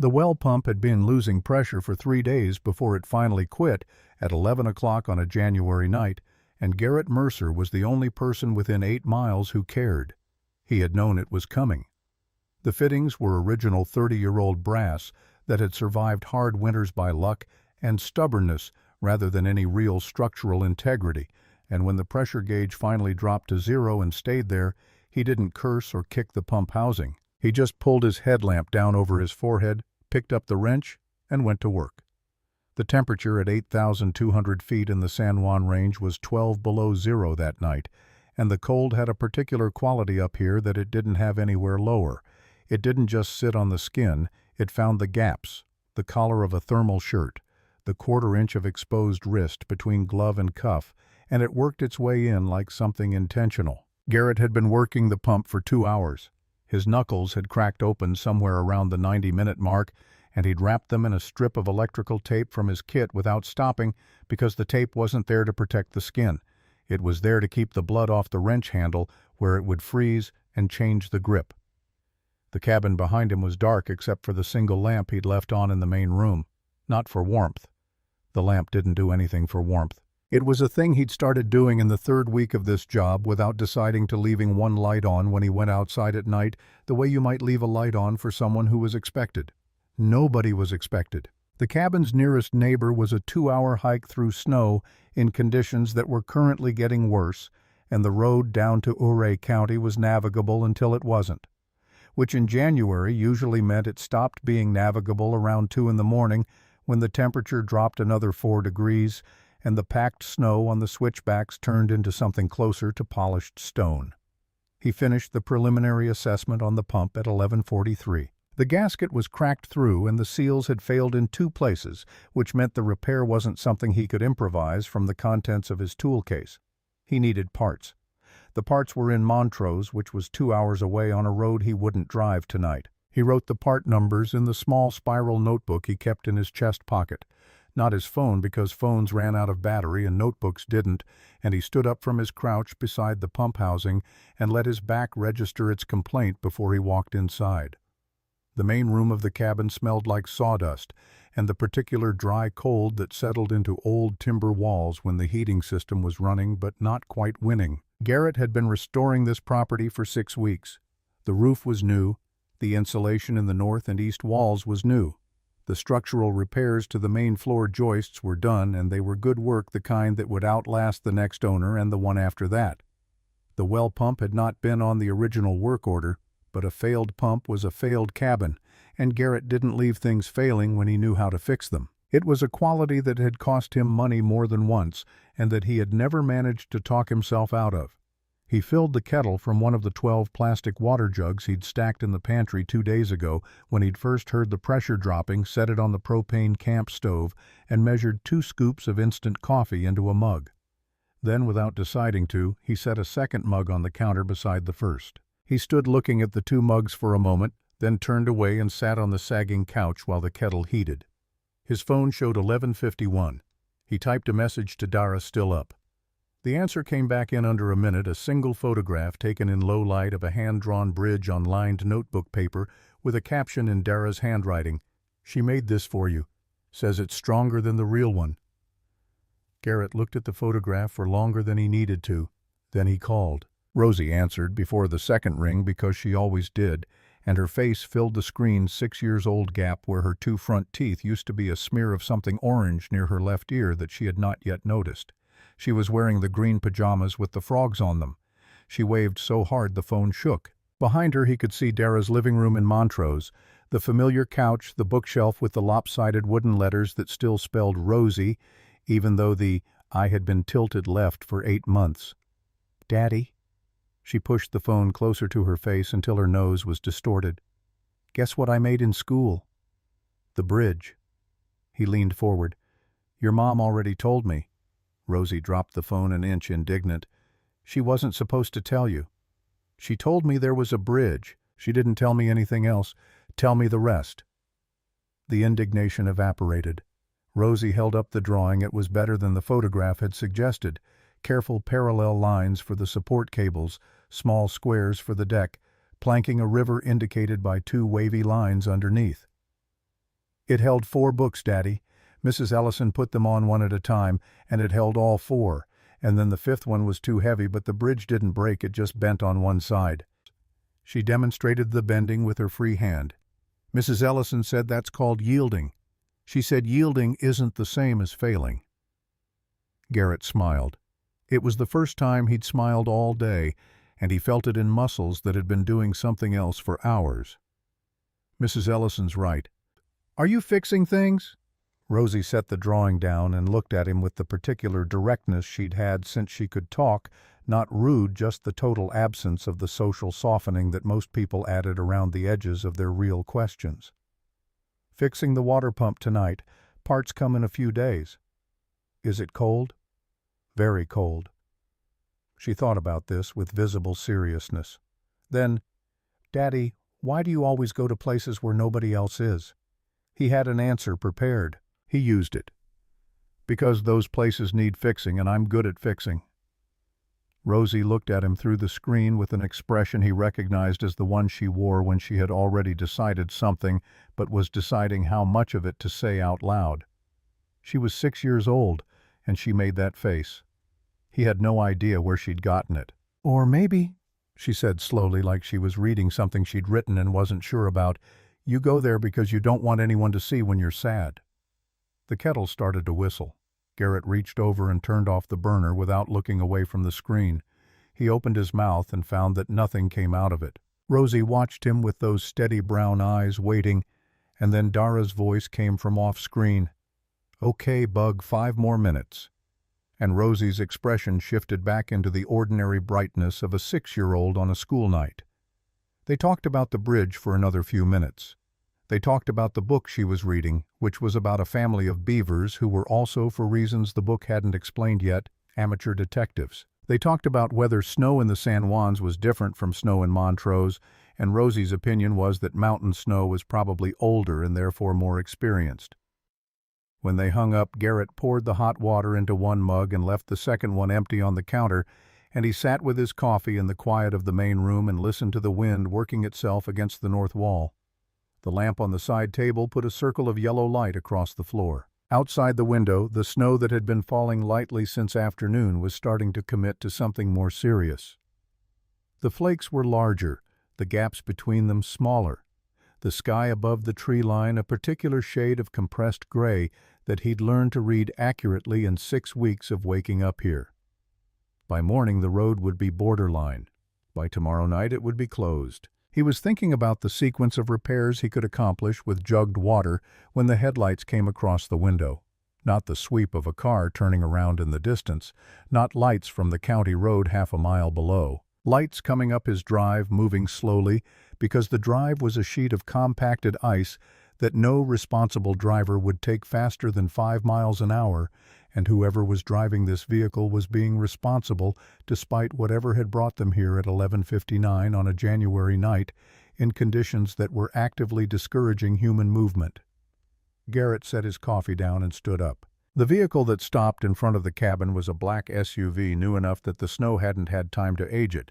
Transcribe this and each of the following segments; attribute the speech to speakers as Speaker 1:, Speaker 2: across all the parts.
Speaker 1: The well pump had been losing pressure for 3 days before it finally quit at 11 o'clock on a January night, and Garrett Mercer was the only person within 8 miles who cared. He had known it was coming. The fittings were original 30-year-old brass that had survived hard winters by luck and stubbornness rather than any real structural integrity, and when the pressure gauge finally dropped to 0 and stayed there, he didn't curse or kick the pump housing. He just pulled his headlamp down over his forehead, picked up the wrench, and went to work. The temperature at 8,200 feet in the San Juan Range was 12 below 0 that night, and the cold had a particular quality up here that it didn't have anywhere lower. It didn't just sit on the skin, it found the gaps, the collar of a thermal shirt, the quarter-inch of exposed wrist between glove and cuff, and it worked its way in like something intentional. Garrett had been working the pump for 2 hours. His knuckles had cracked open somewhere around the 90-minute mark, and he'd wrapped them in a strip of electrical tape from his kit without stopping because the tape wasn't there to protect the skin. It was there to keep the blood off the wrench handle where it would freeze and change the grip. The cabin behind him was dark except for the single lamp he'd left on in the main room. Not for warmth. The lamp didn't do anything for warmth. It was a thing he'd started doing in the 3rd week of this job without deciding to leaving one light on when he went outside at night the way you might leave a light on for someone who was expected. Nobody was expected. The cabin's nearest neighbor was a 2-hour hike through snow in conditions that were currently getting worse, and the road down to Ouray County was navigable until it wasn't, which in January usually meant it stopped being navigable around 2 in the morning when the temperature dropped another 4 degrees and the packed snow on the switchbacks turned into something closer to polished stone. He finished the preliminary assessment on the pump at 11:43. The gasket was cracked through and the seals had failed in 2 places, which meant the repair wasn't something he could improvise from the contents of his tool case. He needed parts. The parts were in Montrose, which was 2 hours away on a road he wouldn't drive tonight. He wrote the part numbers in the small spiral notebook he kept in his chest pocket. Not his phone, because phones ran out of battery and notebooks didn't, and he stood up from his crouch beside the pump housing and let his back register its complaint before he walked inside. The main room of the cabin smelled like sawdust, and the particular dry cold that settled into old timber walls when the heating system was running but not quite winning. Garrett had been restoring this property for 6 weeks. The roof was new, the insulation in the north and east walls was new. The structural repairs to the main floor joists were done, and they were good work, the kind that would outlast the next owner and the one after that. The well pump had not been on the original work order, but a failed pump was a failed cabin, and Garrett didn't leave things failing when he knew how to fix them. It was a quality that had cost him money more than once, and that he had never managed to talk himself out of. He filled the kettle from one of the 12 plastic water jugs he'd stacked in the pantry 2 days ago when he'd first heard the pressure dropping, set it on the propane camp stove, and measured 2 scoops of instant coffee into a mug. Then, without deciding to, he set a second mug on the counter beside the first. He stood looking at the 2 mugs for a moment, then turned away and sat on the sagging couch while the kettle heated. His phone showed 11:51. He typed a message to Dara, still up. The answer came back in under a minute, a single photograph taken in low light of a hand-drawn bridge on lined notebook paper with a caption in Dara's handwriting. "She made this for you. Says it's stronger than the real one." Garrett looked at the photograph for longer than he needed to. Then he called. Rosie answered before the second ring because she always did, and her face filled the screen's 6-year-old gap where her 2 front teeth used to be a smear of something orange near her left ear that she had not yet noticed. She was wearing the green pajamas with the frogs on them. She waved so hard the phone shook. Behind her he could see Dara's living room in Montrose, the familiar couch, the bookshelf with the lopsided wooden letters that still spelled Rosie, even though the I had been tilted left for 8 months. "Daddy?" She pushed the phone closer to her face until her nose was distorted. "Guess what I made in school?" "The bridge." He leaned forward. "Your mom already told me." Rosie dropped the phone an inch, indignant. "She wasn't supposed to tell you." "She told me there was a bridge. She didn't tell me anything else. Tell me the rest." The indignation evaporated. Rosie held up the drawing. It was better than the photograph had suggested. Careful parallel lines for the support cables, small squares for the deck, planking a river indicated by 2 wavy lines underneath. "It held 4 books, Daddy. Mrs. Ellison put them on one at a time, and it held all 4, and then the 5th one was too heavy, but the bridge didn't break, it just bent on one side." She demonstrated the bending with her free hand. "Mrs. Ellison said that's called yielding. She said yielding isn't the same as failing." Garrett smiled. It was the first time he'd smiled all day, and he felt it in muscles that had been doing something else for hours. "Mrs. Ellison's right. Are you fixing things?" Rosie set the drawing down and looked at him with the particular directness she'd had since she could talk, not rude, just the total absence of the social softening that most people added around the edges of their real questions. "Fixing the water pump tonight. Parts come in a few days." "Is it cold?" "Very cold." She thought about this with visible seriousness. Then, "Daddy, why do you always go to places where nobody else is?" He had an answer prepared. He used it. "Because those places need fixing, and I'm good at fixing." Rosie looked at him through the screen with an expression he recognized as the one she wore when she had already decided something but was deciding how much of it to say out loud. She was 6 years old, and she made that face. He had no idea where she'd gotten it. "Or maybe," she said slowly, like she was reading something she'd written and wasn't sure about, "you go there because you don't want anyone to see when you're sad." The kettle started to whistle. Garrett reached over and turned off the burner without looking away from the screen. He opened his mouth and found that nothing came out of it. Rosie watched him with those steady brown eyes, waiting, and then Dara's voice came from off-screen. "Okay, Bug, 5 more minutes." And Rosie's expression shifted back into the ordinary brightness of a 6-year-old on a school night. They talked about the bridge for another few minutes. They talked about the book she was reading, which was about a family of beavers who were also, for reasons the book hadn't explained yet, amateur detectives. They talked about whether snow in the San Juans was different from snow in Montrose, and Rosie's opinion was that mountain snow was probably older and therefore more experienced. When they hung up, Garrett poured the hot water into one mug and left the second one empty on the counter, and he sat with his coffee in the quiet of the main room and listened to the wind working itself against the north wall. The lamp on the side table put a circle of yellow light across the floor. Outside the window, the snow that had been falling lightly since afternoon was starting to commit to something more serious. The flakes were larger, the gaps between them smaller. The sky above the tree line a particular shade of compressed gray that he'd learned to read accurately in 6 weeks of waking up here. By morning the road would be borderline. By tomorrow night it would be closed. He was thinking about the sequence of repairs he could accomplish with jugged water when the headlights came across the window. Not the sweep of a car turning around in the distance, not lights from the county road half a mile below. Lights coming up his drive, moving slowly, because the drive was a sheet of compacted ice that no responsible driver would take faster than 5 miles an hour, and whoever was driving this vehicle was being responsible despite whatever had brought them here at 11:59 on a January night in conditions that were actively discouraging human movement. Garrett set his coffee down and stood up. The vehicle that stopped in front of the cabin was a black SUV new enough that the snow hadn't had time to age it.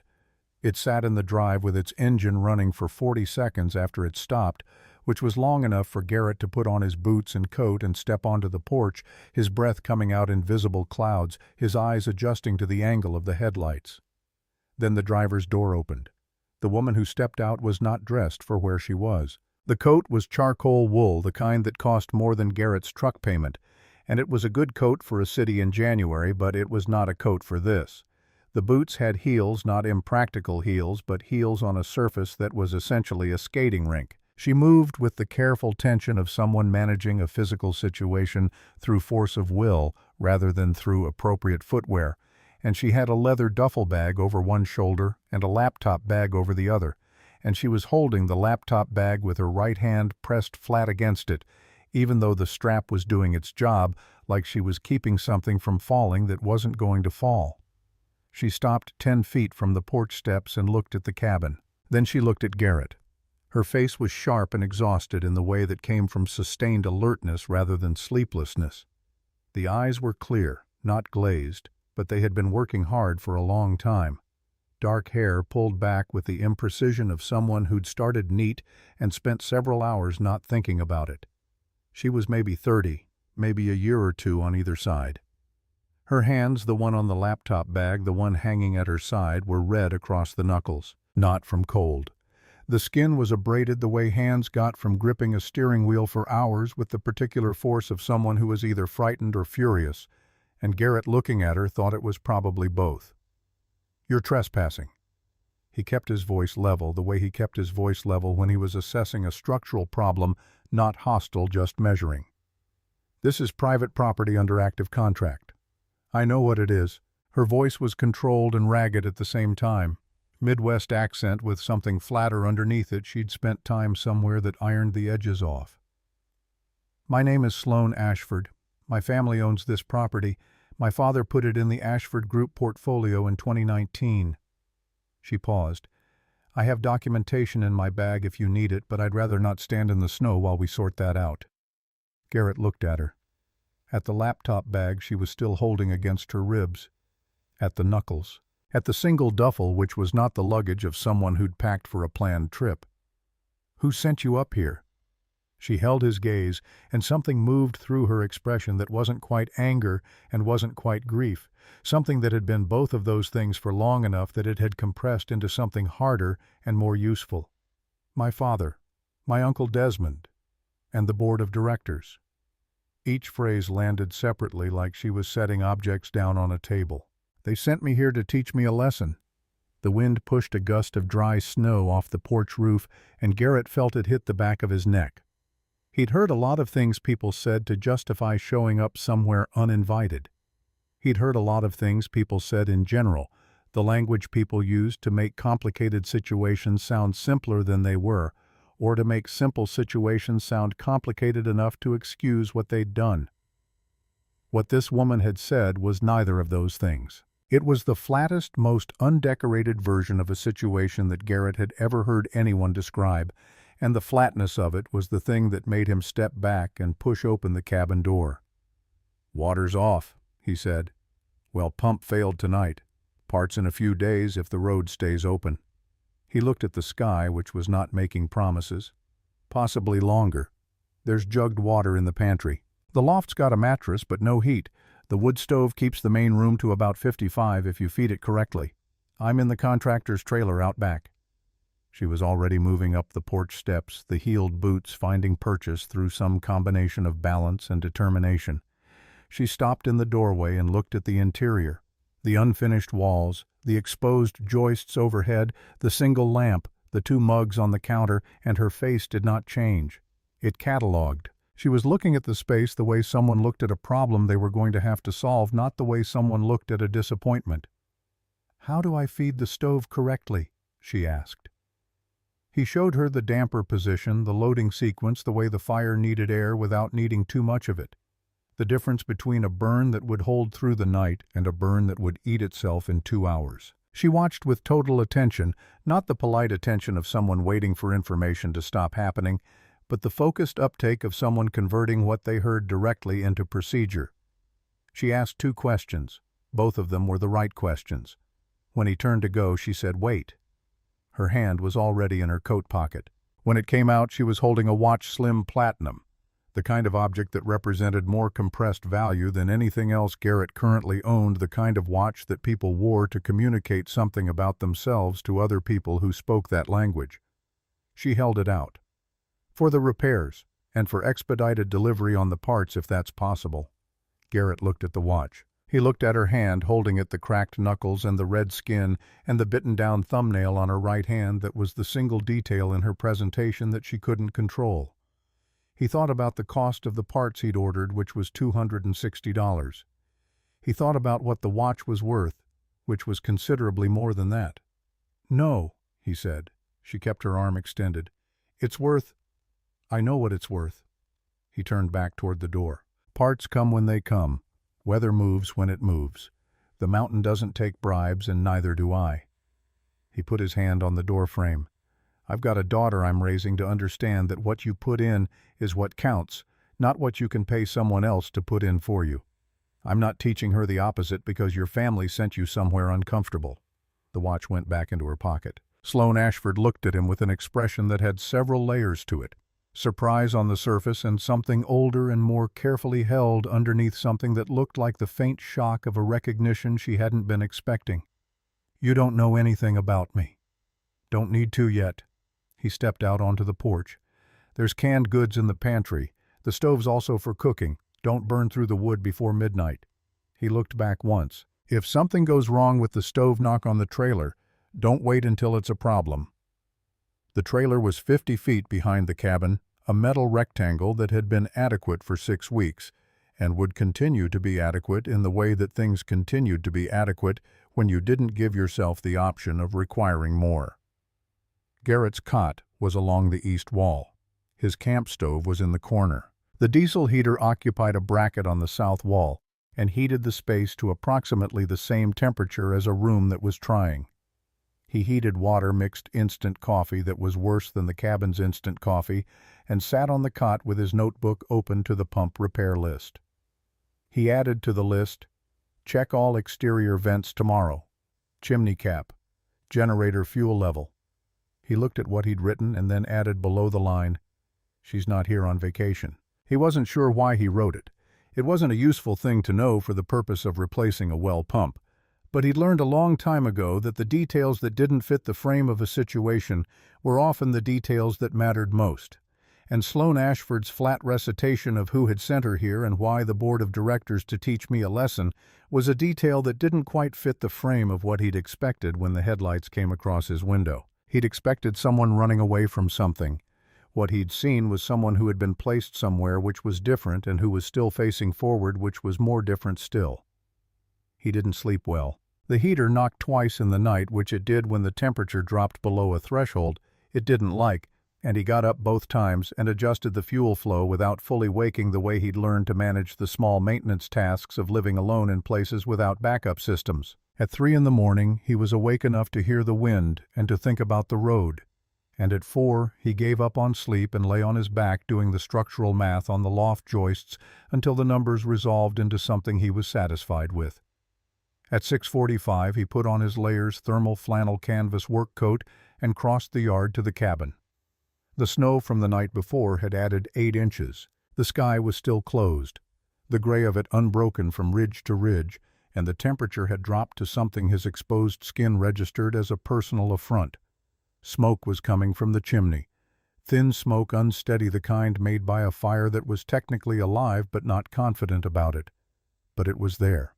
Speaker 1: It sat in the drive with its engine running for 40 seconds after it stopped, which was long enough for Garrett to put on his boots and coat and step onto the porch, his breath coming out in visible clouds, his eyes adjusting to the angle of the headlights. Then the driver's door opened. The woman who stepped out was not dressed for where she was. The coat was charcoal wool, the kind that cost more than Garrett's truck payment, and it was a good coat for a city in January, but it was not a coat for this. The boots had heels, not impractical heels, but heels on a surface that was essentially a skating rink. She moved with the careful tension of someone managing a physical situation through force of will rather than through appropriate footwear, and she had a leather duffel bag over one shoulder and a laptop bag over the other, and she was holding the laptop bag with her right hand pressed flat against it, even though the strap was doing its job, like she was keeping something from falling that wasn't going to fall. She stopped 10 feet from the porch steps and looked at the cabin. Then she looked at Garrett. Her face was sharp and exhausted in the way that came from sustained alertness rather than sleeplessness. The eyes were clear, not glazed, but they had been working hard for a long time. Dark hair pulled back with the imprecision of someone who'd started neat and spent several hours not thinking about it. She was maybe 30, maybe a year or two on either side. Her hands, the one on the laptop bag, the one hanging at her side, were red across the knuckles, not from cold. The skin was abraded the way hands got from gripping a steering wheel for hours with the particular force of someone who was either frightened or furious, and Garrett, looking at her, thought it was probably both. "You're trespassing." He kept his voice level, the way he kept his voice level when he was assessing a structural problem, not hostile, just measuring. "This is private property under active contract." "I know what it is." Her voice was controlled and ragged at the same time. Midwest accent with something flatter underneath it. She'd spent time somewhere that ironed the edges off. "My name is Sloane Ashford. My family owns this property. My father put it in the Ashford Group portfolio in 2019. She paused. "I have documentation in my bag if you need it, but I'd rather not stand in the snow while we sort that out." Garrett looked at her. At the laptop bag she was still holding against her ribs. At the knuckles. At the single duffel which was not the luggage of someone who'd packed for a planned trip. "Who sent you up here?" She held his gaze, and something moved through her expression that wasn't quite anger and wasn't quite grief, something that had been both of those things for long enough that it had compressed into something harder and more useful. "My father, my Uncle Desmond, and the board of directors." Each phrase landed separately, like she was setting objects down on a table. "They sent me here to teach me a lesson." The wind pushed a gust of dry snow off the porch roof, and Garrett felt it hit the back of his neck. He'd heard a lot of things people said to justify showing up somewhere uninvited. He'd heard a lot of things people said in general, the language people used to make complicated situations sound simpler than they were, or to make simple situations sound complicated enough to excuse what they'd done. What this woman had said was neither of those things. It was the flattest, most undecorated version of a situation that Garrett had ever heard anyone describe, and the flatness of it was the thing that made him step back and push open the cabin door. "Water's off," he said. "Well, pump failed tonight. Parts in a few days if the road stays open." He looked at the sky, which was not making promises. "Possibly longer. There's jugged water in the pantry. The loft's got a mattress, but no heat. The wood stove keeps the main room to about 55 if you feed it correctly. I'm in the contractor's trailer out back." She was already moving up the porch steps, the heeled boots finding purchase through some combination of balance and determination. She stopped in the doorway and looked at the interior. The unfinished walls, the exposed joists overhead, the single lamp, the two mugs on the counter, and her face did not change. It catalogued. She was looking at the space the way someone looked at a problem they were going to have to solve, not the way someone looked at a disappointment. "How do I feed the stove correctly?" she asked. He showed her the damper position, the loading sequence, the way the fire needed air without needing too much of it. The difference between a burn that would hold through the night and a burn that would eat itself in 2 hours. She watched with total attention, not the polite attention of someone waiting for information to stop happening, but the focused uptake of someone converting what they heard directly into procedure. She asked 2 questions. Both of them were the right questions. When he turned to go, she said, "Wait." Her hand was already in her coat pocket. When it came out, she was holding a watch, Slim Platinum, the kind of object that represented more compressed value than anything else Garrett currently owned, the kind of watch that people wore to communicate something about themselves to other people who spoke that language. She held it out. "For the repairs, and for expedited delivery on the parts if that's possible." Garrett looked at the watch. He looked at her hand, holding it, the cracked knuckles and the red skin and the bitten-down thumbnail on her right hand that was the single detail in her presentation that she couldn't control. He thought about the cost of the parts he'd ordered, which was $260. He thought about what the watch was worth, which was considerably more than that. "No," he said. She kept her arm extended. "It's worth—" "I know what it's worth." He turned back toward the door. "Parts come when they come. Weather moves when it moves. The mountain doesn't take bribes, and neither do I." He put his hand on the door frame. "I've got a daughter I'm raising to understand that what you put in is what counts, not what you can pay someone else to put in for you. I'm not teaching her the opposite because your family sent you somewhere uncomfortable." The watch went back into her pocket. Sloane Ashford looked at him with an expression that had several layers to it. Surprise on the surface and something older and more carefully held underneath something that looked like the faint shock of a recognition she hadn't been expecting. "You don't know anything about me." "Don't need to yet." He stepped out onto the porch. "There's canned goods in the pantry. The stove's also for cooking. Don't burn through the wood before midnight." He looked back once. "If something goes wrong with the stove, knock on the trailer. Don't wait until it's a problem." The trailer was 50 feet behind the cabin, a metal rectangle that had been adequate for 6 weeks, and would continue to be adequate in the way that things continued to be adequate when you didn't give yourself the option of requiring more. Garrett's cot was along the east wall. His camp stove was in the corner. The diesel heater occupied a bracket on the south wall and heated the space to approximately the same temperature as a room that was trying. He heated water-mixed instant coffee that was worse than the cabin's instant coffee and sat on the cot with his notebook open to the pump repair list. He added to the list, "Check all exterior vents tomorrow. Chimney cap. Generator fuel level." He looked at what he'd written and then added below the line, "She's not here on vacation." He wasn't sure why he wrote it. It wasn't a useful thing to know for the purpose of replacing a well pump. But he'd learned a long time ago that the details that didn't fit the frame of a situation were often the details that mattered most. And Sloane Ashford's flat recitation of who had sent her here and why the board of directors to teach me a lesson was a detail that didn't quite fit the frame of what he'd expected when the headlights came across his window. He'd expected someone running away from something. What he'd seen was someone who had been placed somewhere which was different and who was still facing forward, which was more different still. He didn't sleep well. The heater knocked twice in the night, which it did when the temperature dropped below a threshold it didn't like, and he got up both times and adjusted the fuel flow without fully waking the way he'd learned to manage the small maintenance tasks of living alone in places without backup systems. At 3 in the morning, he was awake enough to hear the wind and to think about the road. And at 4, he gave up on sleep and lay on his back doing the structural math on the loft joists until the numbers resolved into something he was satisfied with. At 6:45, he put on his layers thermal flannel canvas work coat and crossed the yard to the cabin. The snow from the night before had added 8 inches. The sky was still closed, the gray of it unbroken from ridge to ridge, and the temperature had dropped to something his exposed skin registered as a personal affront. Smoke was coming from the chimney. Thin smoke, unsteady, the kind made by a fire that was technically alive but not confident about it. But it was there.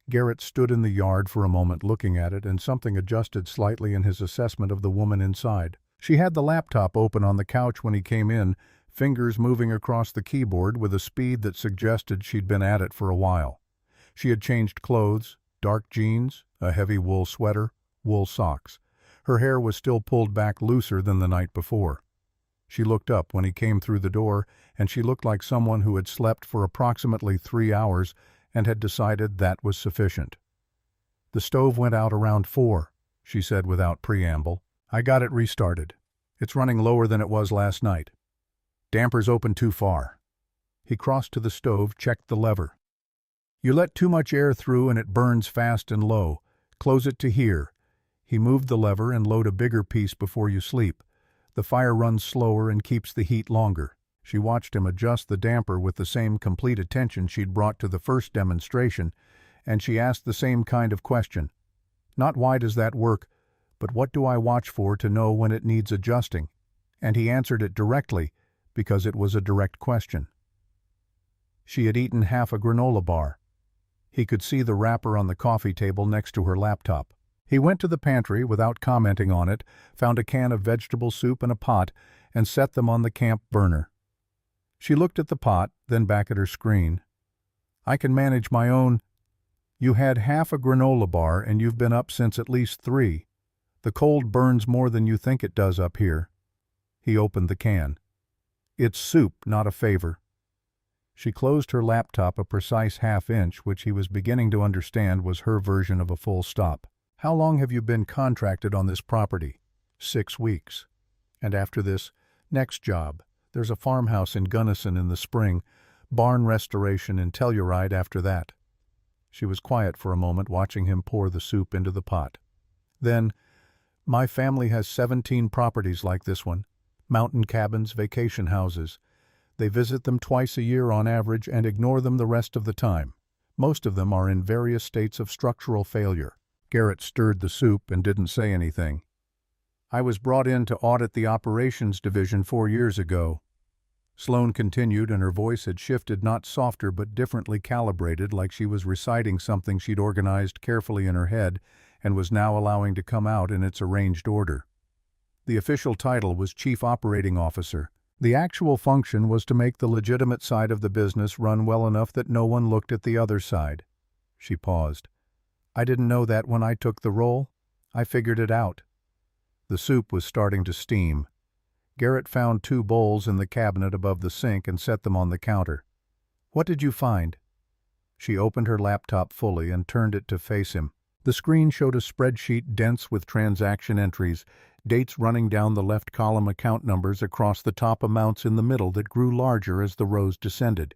Speaker 1: Garrett stood in the yard for a moment looking at it, and something adjusted slightly in his assessment of the woman inside. She had the laptop open on the couch when he came in, fingers moving across the keyboard with a speed that suggested she'd been at it for a while. She had changed clothes, dark jeans, a heavy wool sweater, wool socks. Her hair was still pulled back looser than the night before. She looked up when he came through the door, and she looked like someone who had slept for approximately 3 hours and had decided that was sufficient. "The stove went out around 4, she said without preamble. "I got it restarted. It's running lower than it was last night. Damper's open too far." He crossed to the stove, checked the lever. "You let too much air through and it burns fast and low. Close it to here." He moved the lever and load a bigger piece before you sleep. The fire runs slower and keeps the heat longer. She watched him adjust the damper with the same complete attention she'd brought to the first demonstration, and she asked the same kind of question. Not why does that work, but what do I watch for to know when it needs adjusting? And he answered it directly, because it was a direct question. She had eaten half a granola bar. He could see the wrapper on the coffee table next to her laptop. He went to the pantry without commenting on it, found a can of vegetable soup and a pot, and set them on the camp burner. She looked at the pot, then back at her screen. "I can manage my own." "You had half a granola bar and you've been up since at least 3. The cold burns more than you think it does up here." He opened the can. "It's soup, not a favor." She closed her laptop a precise half-inch, which he was beginning to understand was her version of a full stop. "How long have you been contracted on this property?" 6 weeks. "And after this, next job. There's a farmhouse in Gunnison in the spring, barn restoration in Telluride after that." She was quiet for a moment, watching him pour the soup into the pot. Then, "My family has 17 properties like this one. Mountain cabins, vacation houses. They visit them twice a year on average and ignore them the rest of the time. Most of them are in various states of structural failure. Garrett stirred the soup and didn't say anything. I was brought in to audit the operations division 4 years ago. Sloane continued, and her voice had shifted, not softer but differently calibrated, like she was reciting something she'd organized carefully in her head and was now allowing to come out in its arranged order. The official title was Chief Operating Officer. The actual function was to make the legitimate side of the business run well enough that no one looked at the other side. She paused. I didn't know that when I took the role. I figured it out. The soup was starting to steam. Garrett found 2 bowls in the cabinet above the sink and set them on the counter. What did you find? She opened her laptop fully and turned it to face him. The screen showed a spreadsheet dense with transaction entries, dates running down the left column, account numbers across the top, amounts in the middle that grew larger as the rows descended.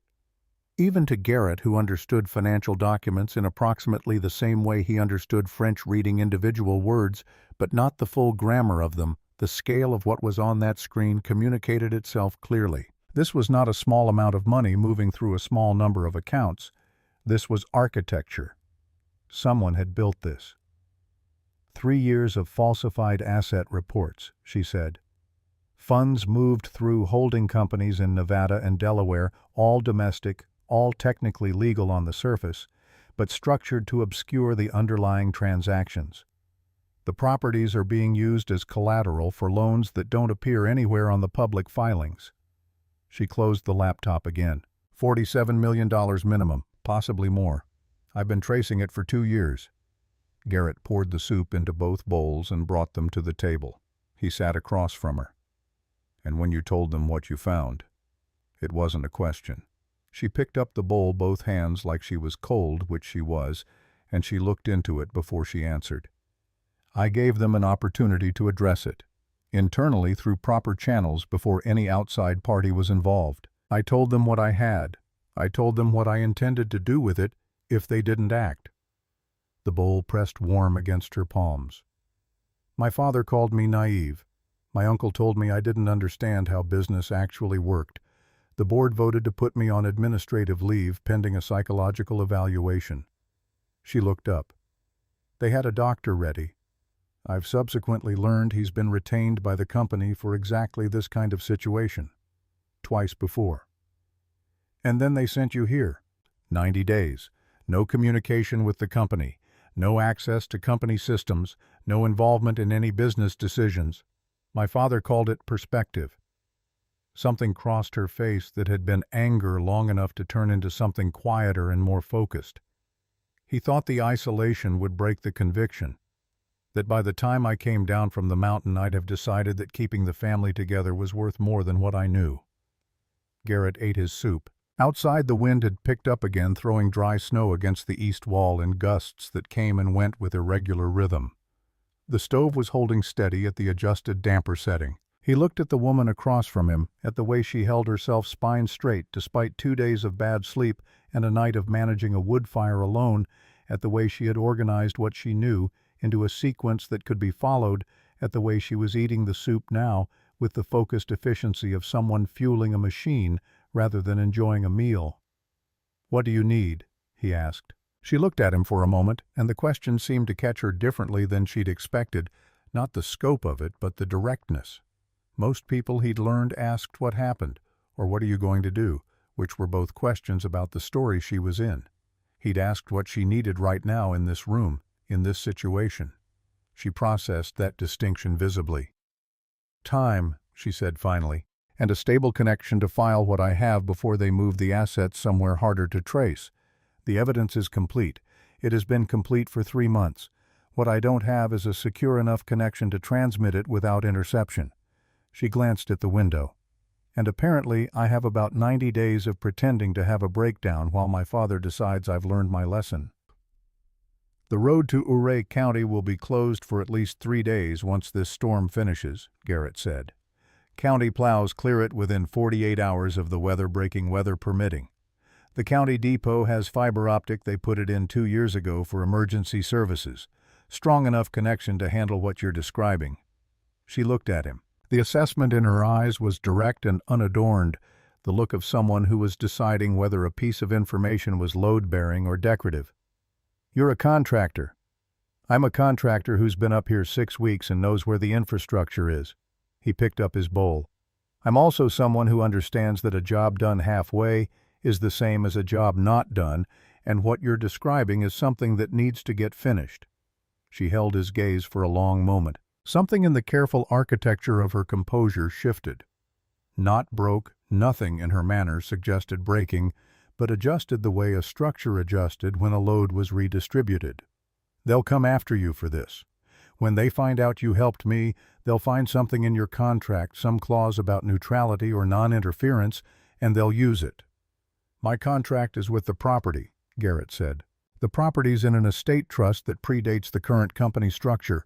Speaker 1: Even to Garrett, who understood financial documents in approximately the same way he understood French reading individual words, but not the full grammar of them, the scale of what was on that screen communicated itself clearly. This was not a small amount of money moving through a small number of accounts. This was architecture. Someone had built this. 3 years of falsified asset reports, she said. Funds moved through holding companies in Nevada and Delaware, all domestic, all technically legal on the surface, but structured to obscure the underlying transactions. The properties are being used as collateral for loans that don't appear anywhere on the public filings. She closed the laptop again. $47 million minimum, possibly more. I've been tracing it for 2 years. Garrett poured the soup into both bowls and brought them to the table. He sat across from her. And when you told them what you found, it wasn't a question. She picked up the bowl, both hands, like she was cold, which she was, and she looked into it before she answered. I gave them an opportunity to address it, internally through proper channels before any outside party was involved. I told them what I had. I told them what I intended to do with it if they didn't act. The bowl pressed warm against her palms. My father called me naive. My uncle told me I didn't understand how business actually worked. The board voted to put me on administrative leave pending a psychological evaluation. She looked up. They had a doctor ready. I've subsequently learned he's been retained by the company for exactly this kind of situation. Twice before. And then they sent you here. 90 days. No communication with the company. No access to company systems. No involvement in any business decisions. My father called it perspective. Something crossed her face that had been anger long enough to turn into something quieter and more focused. He thought the isolation would break the conviction. That by the time I came down from the mountain, I'd have decided that keeping the family together was worth more than what I knew. Garrett ate his soup. Outside, the wind had picked up again, throwing dry snow against the east wall in gusts that came and went with irregular rhythm. The stove was holding steady at the adjusted damper setting. He looked at the woman across from him, at the way she held herself spine straight despite 2 days of bad sleep and a night of managing a wood fire alone, at the way she had organized what she knew into a sequence that could be followed, at the way she was eating the soup now with the focused efficiency of someone fueling a machine rather than enjoying a meal. What do you need? He asked. She looked at him for a moment, and the question seemed to catch her differently than she'd expected, not the scope of it, but the directness. Most people he'd learned asked what happened, or what are you going to do, which were both questions about the story she was in. He'd asked what she needed right now in this room, in this situation. She processed that distinction visibly. Time, she said finally, and a stable connection to file what I have before they move the assets somewhere harder to trace. The evidence is complete. It has been complete for 3 months. What I don't have is a secure enough connection to transmit it without interception. She glanced at the window. And apparently I have about 90 days of pretending to have a breakdown while my father decides I've learned my lesson. The road to Ouray County will be closed for at least 3 days once this storm finishes, Garrett said. County plows clear it within 48 hours of the weather-breaking weather permitting. The county depot has fiber optic. They put it in 2 years ago for emergency services. Strong enough connection to handle what you're describing. She looked at him. The assessment in her eyes was direct and unadorned, the look of someone who was deciding whether a piece of information was load-bearing or decorative. "You're a contractor." "I'm a contractor who's been up here 6 weeks and knows where the infrastructure is." He picked up his bowl. "I'm also someone who understands that a job done halfway is the same as a job not done, and what you're describing is something that needs to get finished." She held his gaze for a long moment. Something in the careful architecture of her composure shifted. Not broke, nothing in her manner suggested breaking, but adjusted the way a structure adjusted when a load was redistributed. "They'll come after you for this. When they find out you helped me, they'll find something in your contract, some clause about neutrality or non-interference, and they'll use it." "My contract is with the property," Garrett said. "The property's in an estate trust that predates the current company structure.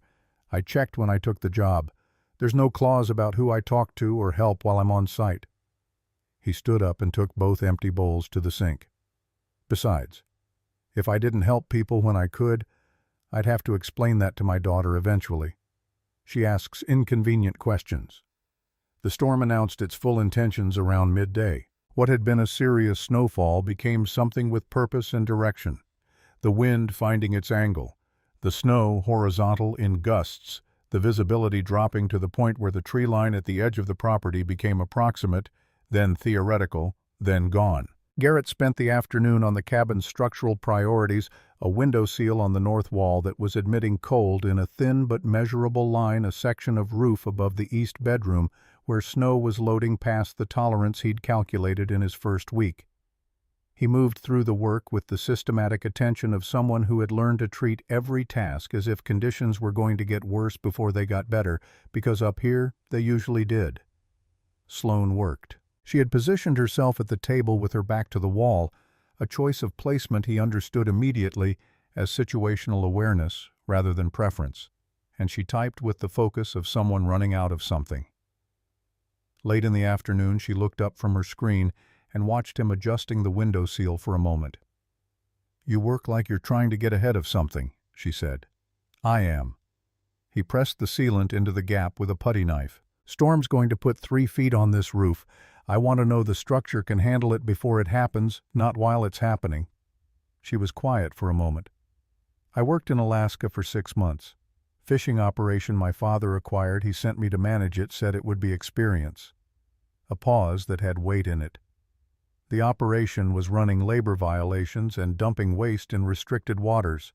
Speaker 1: I checked when I took the job. There's no clause about who I talk to or help while I'm on site." He stood up and took both empty bowls to the sink. "Besides, if I didn't help people when I could, I'd have to explain that to my daughter eventually. She asks inconvenient questions." The storm announced its full intentions around midday. What had been a serious snowfall became something with purpose and direction. The wind finding its angle, the snow horizontal in gusts, the visibility dropping to the point where the tree line at the edge of the property became approximate, then theoretical, then gone. Garrett spent the afternoon on the cabin's structural priorities, a window seal on the north wall that was admitting cold in a thin but measurable line, a section of roof above the east bedroom where snow was loading past the tolerance he'd calculated in his first week. He moved through the work with the systematic attention of someone who had learned to treat every task as if conditions were going to get worse before they got better, because up here they usually did. Sloane worked. She had positioned herself at the table with her back to the wall, a choice of placement he understood immediately as situational awareness rather than preference, and she typed with the focus of someone running out of something. Late in the afternoon, she looked up from her screen and watched him adjusting the window seal for a moment. "You work like you're trying to get ahead of something," she said. "I am." He pressed the sealant into the gap with a putty knife. "Storm's going to put 3 feet on this roof. I want to know the structure can handle it before it happens, not while it's happening." She was quiet for a moment. "I worked in Alaska for 6 months. Fishing operation my father acquired, he sent me to manage it, said it would be experience." A pause that had weight in it. "The operation was running labor violations and dumping waste in restricted waters.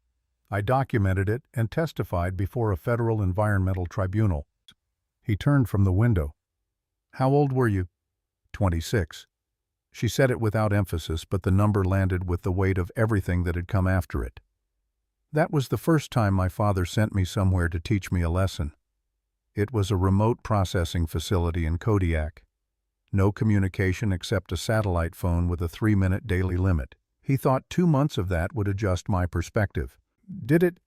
Speaker 1: I documented it and testified before a federal environmental tribunal." He turned from the window. "How old were you?" 26. She said it without emphasis, but the number landed with the weight of everything that had come after it. "That was the first time my father sent me somewhere to teach me a lesson. It was a remote processing facility in Kodiak. No communication except a satellite phone with a 3-minute daily limit. He thought 2 months of that would adjust my perspective." "Did it?"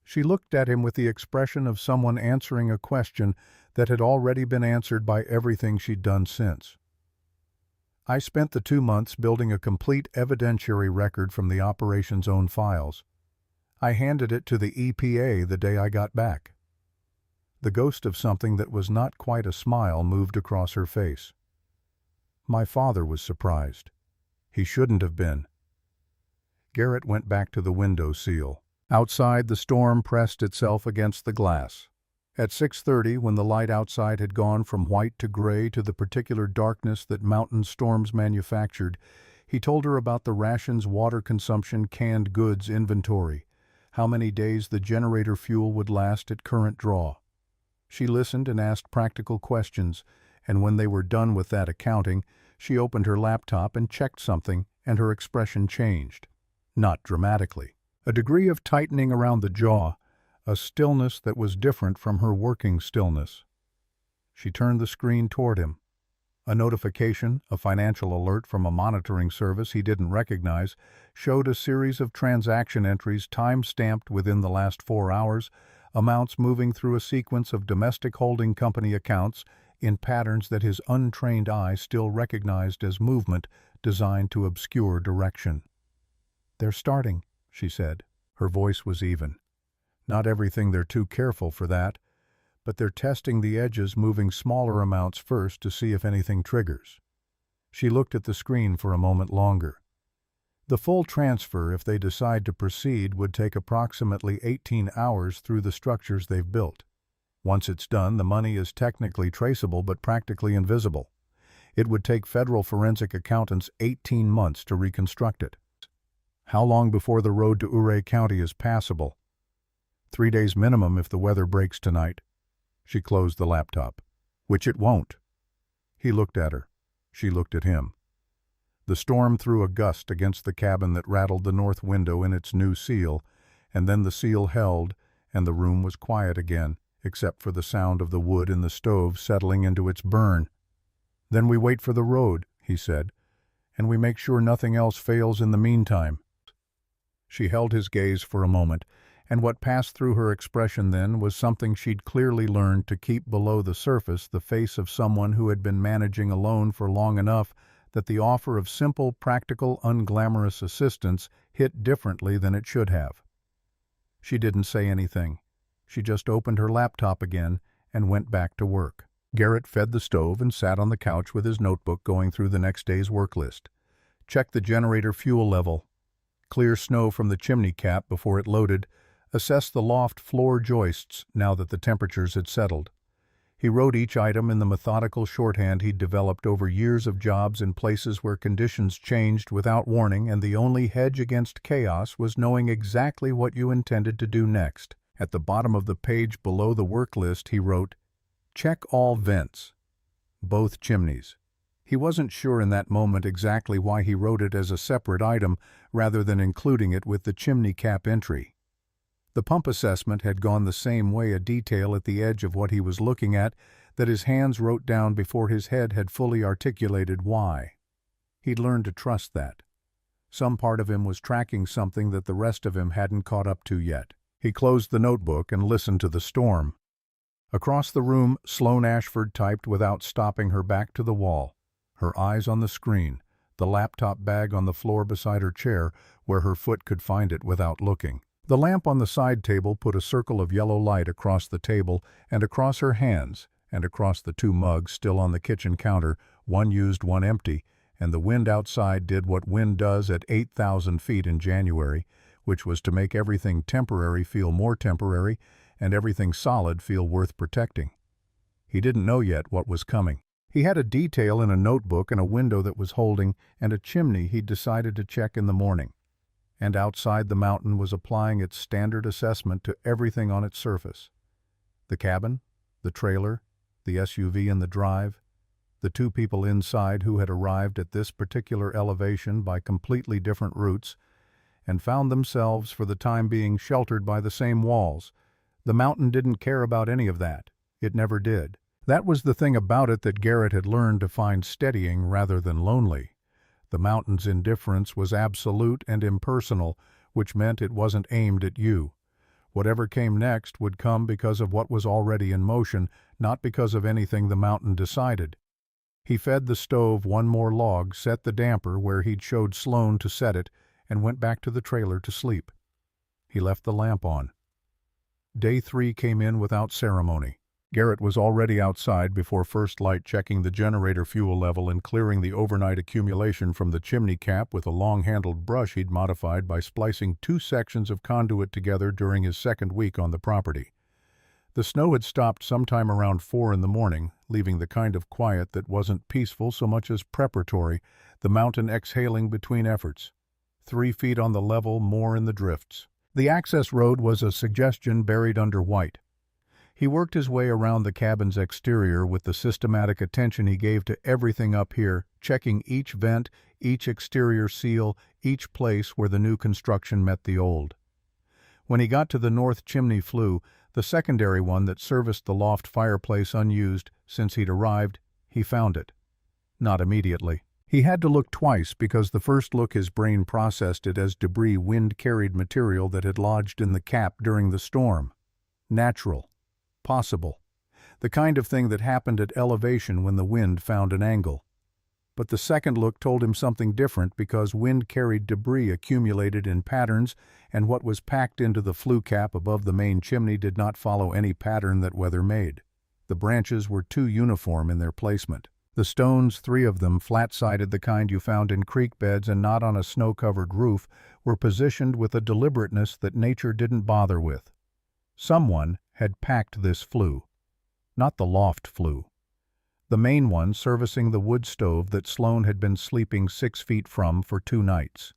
Speaker 1: She looked at him with the expression of someone answering a question that had already been answered by everything she'd done since. "I spent the 2 months building a complete evidentiary record from the operation's own files. I handed it to the EPA the day I got back." The ghost of something that was not quite a smile moved across her face. "My father was surprised. He shouldn't have been." Garrett went back to the window seal. Outside, the storm pressed itself against the glass. At 6:30, when the light outside had gone from white to gray to the particular darkness that mountain storms manufactured, he told her about the rations, water consumption, canned goods inventory, how many days the generator fuel would last at current draw. She listened and asked practical questions, and when they were done with that accounting, she opened her laptop and checked something, and her expression changed. Not dramatically. A degree of tightening around the jaw, a stillness that was different from her working stillness. She turned the screen toward him. A notification, a financial alert from a monitoring service he didn't recognize, showed a series of transaction entries time-stamped within the last 4 hours, amounts moving through a sequence of domestic holding company accounts in patterns that his untrained eye still recognized as movement designed to obscure direction. "They're starting," she said. Her voice was even. "Not everything, they're too careful for that. but they're testing the edges, moving smaller amounts first to see if anything triggers. She looked at the screen for a moment longer. The full transfer, if they decide to proceed, would take approximately 18 hours through the structures they've built. Once it's done, the money is technically traceable but practically invisible. It would take federal forensic accountants 18 months to reconstruct it. How long before the road to Ouray County is passable? 3 days minimum if the weather breaks tonight. She closed the laptop. Which it won't. He looked at her. She looked at him. The storm threw a gust against the cabin that rattled the north window in its new seal, and then the seal held, and the room was quiet again, except for the sound of the wood in the stove settling into its burn. "Then we wait for the road," he said, "and we make sure nothing else fails in the meantime." She held his gaze for a moment, and what passed through her expression then was something she'd clearly learned to keep below the surface, the face of someone who had been managing alone for long enough that the offer of simple, practical, unglamorous assistance hit differently than it should have. She didn't say anything. She just opened her laptop again and went back to work. Garrett fed the stove and sat on the couch with his notebook going through the next day's work list. Check the generator fuel level. Clear snow from the chimney cap before it loaded. Assess the loft floor joists now that the temperatures had settled. He wrote each item in the methodical shorthand he'd developed over years of jobs in places where conditions changed without warning, and the only hedge against chaos was knowing exactly what you intended to do next. At the bottom of the page below the work list, he wrote, "Check all vents. Both chimneys." He wasn't sure in that moment exactly why he wrote it as a separate item rather than including it with the chimney cap entry. The pump assessment had gone the same way, a detail at the edge of what he was looking at that his hands wrote down before his head had fully articulated why. He'd learned to trust that. Some part of him was tracking something that the rest of him hadn't caught up to yet. He closed the notebook and listened to the storm. Across the room, Sloane Ashford typed without stopping, her back to the wall, her eyes on the screen, the laptop bag on the floor beside her chair where her foot could find it without looking. The lamp on the side table put a circle of yellow light across the table and across her hands and across the 2 mugs still on the kitchen counter, one used, one empty, and the wind outside did what wind does at 8,000 feet in January, which was to make everything temporary feel more temporary and everything solid feel worth protecting. He didn't know yet what was coming. He had a detail in a notebook and a window that was holding and a chimney he'd decided to check in the morning. And outside, the mountain was applying its standard assessment to everything on its surface. The cabin, the trailer, the SUV in the drive, the 2 people inside who had arrived at this particular elevation by completely different routes and found themselves for the time being sheltered by the same walls. The mountain didn't care about any of that. It never did. That was the thing about it that Garrett had learned to find steadying rather than lonely. The mountain's indifference was absolute and impersonal, which meant it wasn't aimed at you. Whatever came next would come because of what was already in motion, not because of anything the mountain decided. He fed the stove 1 more log, set the damper where he'd showed Sloane to set it, and went back to the trailer to sleep. He left the lamp on. Day 3 came in without ceremony. Garrett was already outside before first light, checking the generator fuel level and clearing the overnight accumulation from the chimney cap with a long-handled brush he'd modified by splicing 2 sections of conduit together during his second week on the property. The snow had stopped sometime around 4 in the morning, leaving the kind of quiet that wasn't peaceful so much as preparatory, the mountain exhaling between efforts. 3 feet on the level, more in the drifts. The access road was a suggestion buried under white. He worked his way around the cabin's exterior with the systematic attention he gave to everything up here, checking each vent, each exterior seal, each place where the new construction met the old. When he got to the north chimney flue, the secondary one that serviced the loft fireplace unused since he'd arrived, he found it. Not immediately. He had to look twice because the first look his brain processed it as debris, wind-carried material that had lodged in the cap during the storm. Natural. Possible. The kind of thing that happened at elevation when the wind found an angle. But the second look told him something different because wind carried debris accumulated in patterns, and what was packed into the flue cap above the main chimney did not follow any pattern that weather made. The branches were too uniform in their placement. The stones, 3 of them, flat-sided, the kind you found in creek beds and not on a snow-covered roof, were positioned with a deliberateness that nature didn't bother with. Someone had packed this flue. Not the loft flue. The main one servicing the wood stove that Sloane had been sleeping 6 feet from for 2 nights.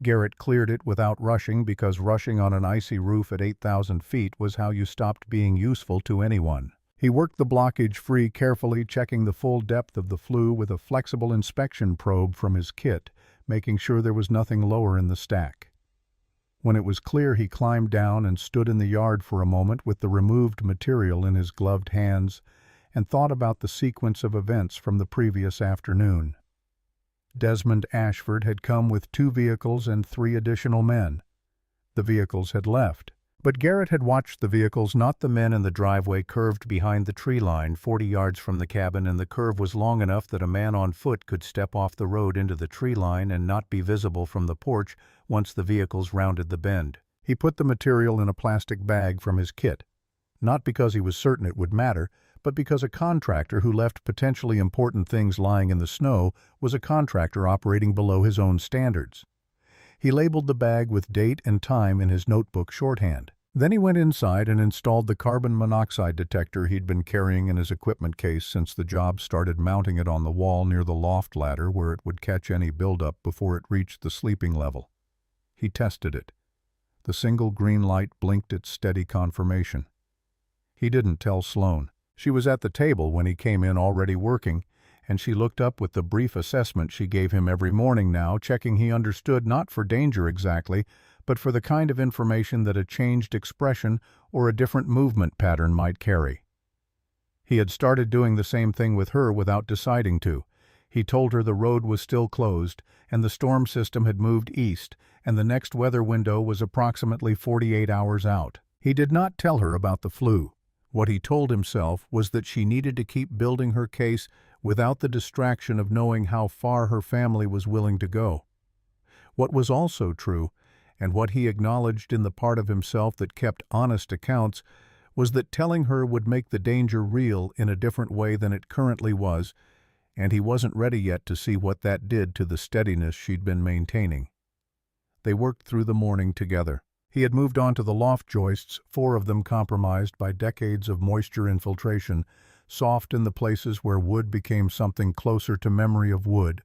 Speaker 1: Garrett cleared it without rushing because rushing on an icy roof at 8,000 feet was how you stopped being useful to anyone. He worked the blockage free carefully, checking the full depth of the flue with a flexible inspection probe from his kit, making sure there was nothing lower in the stack. When it was clear, he climbed down and stood in the yard for a moment with the removed material in his gloved hands and thought about the sequence of events from the previous afternoon. Desmond Ashford had come with 2 vehicles and 3 additional men. The vehicles had left. But Garrett had watched the vehicles, not the men, in the driveway curved behind the tree line 40 yards from the cabin, and the curve was long enough that a man on foot could step off the road into the tree line and not be visible from the porch once the vehicles rounded the bend. He put the material in a plastic bag from his kit, not because he was certain it would matter, but because a contractor who left potentially important things lying in the snow was a contractor operating below his own standards. He labeled the bag with date and time in his notebook shorthand. Then he went inside and installed the carbon monoxide detector he'd been carrying in his equipment case since the job started, mounting it on the wall near the loft ladder where it would catch any buildup before it reached the sleeping level. He tested it. The single green light blinked its steady confirmation. He didn't tell Sloane. She was at the table when he came in, already working, and she looked up with the brief assessment she gave him every morning now, checking he understood, not for danger exactly, but for the kind of information that a changed expression or a different movement pattern might carry. He had started doing the same thing with her without deciding to. He told her the road was still closed, and the storm system had moved east, and the next weather window was approximately 48 hours out. He did not tell her about the flue. What he told himself was that she needed to keep building her case without the distraction of knowing how far her family was willing to go. What was also true, and what he acknowledged in the part of himself that kept honest accounts, was that telling her would make the danger real in a different way than it currently was, and he wasn't ready yet to see what that did to the steadiness she'd been maintaining. They worked through the morning together. He had moved on to the loft joists, 4 of them compromised by decades of moisture infiltration, soft in the places where wood became something closer to memory of wood,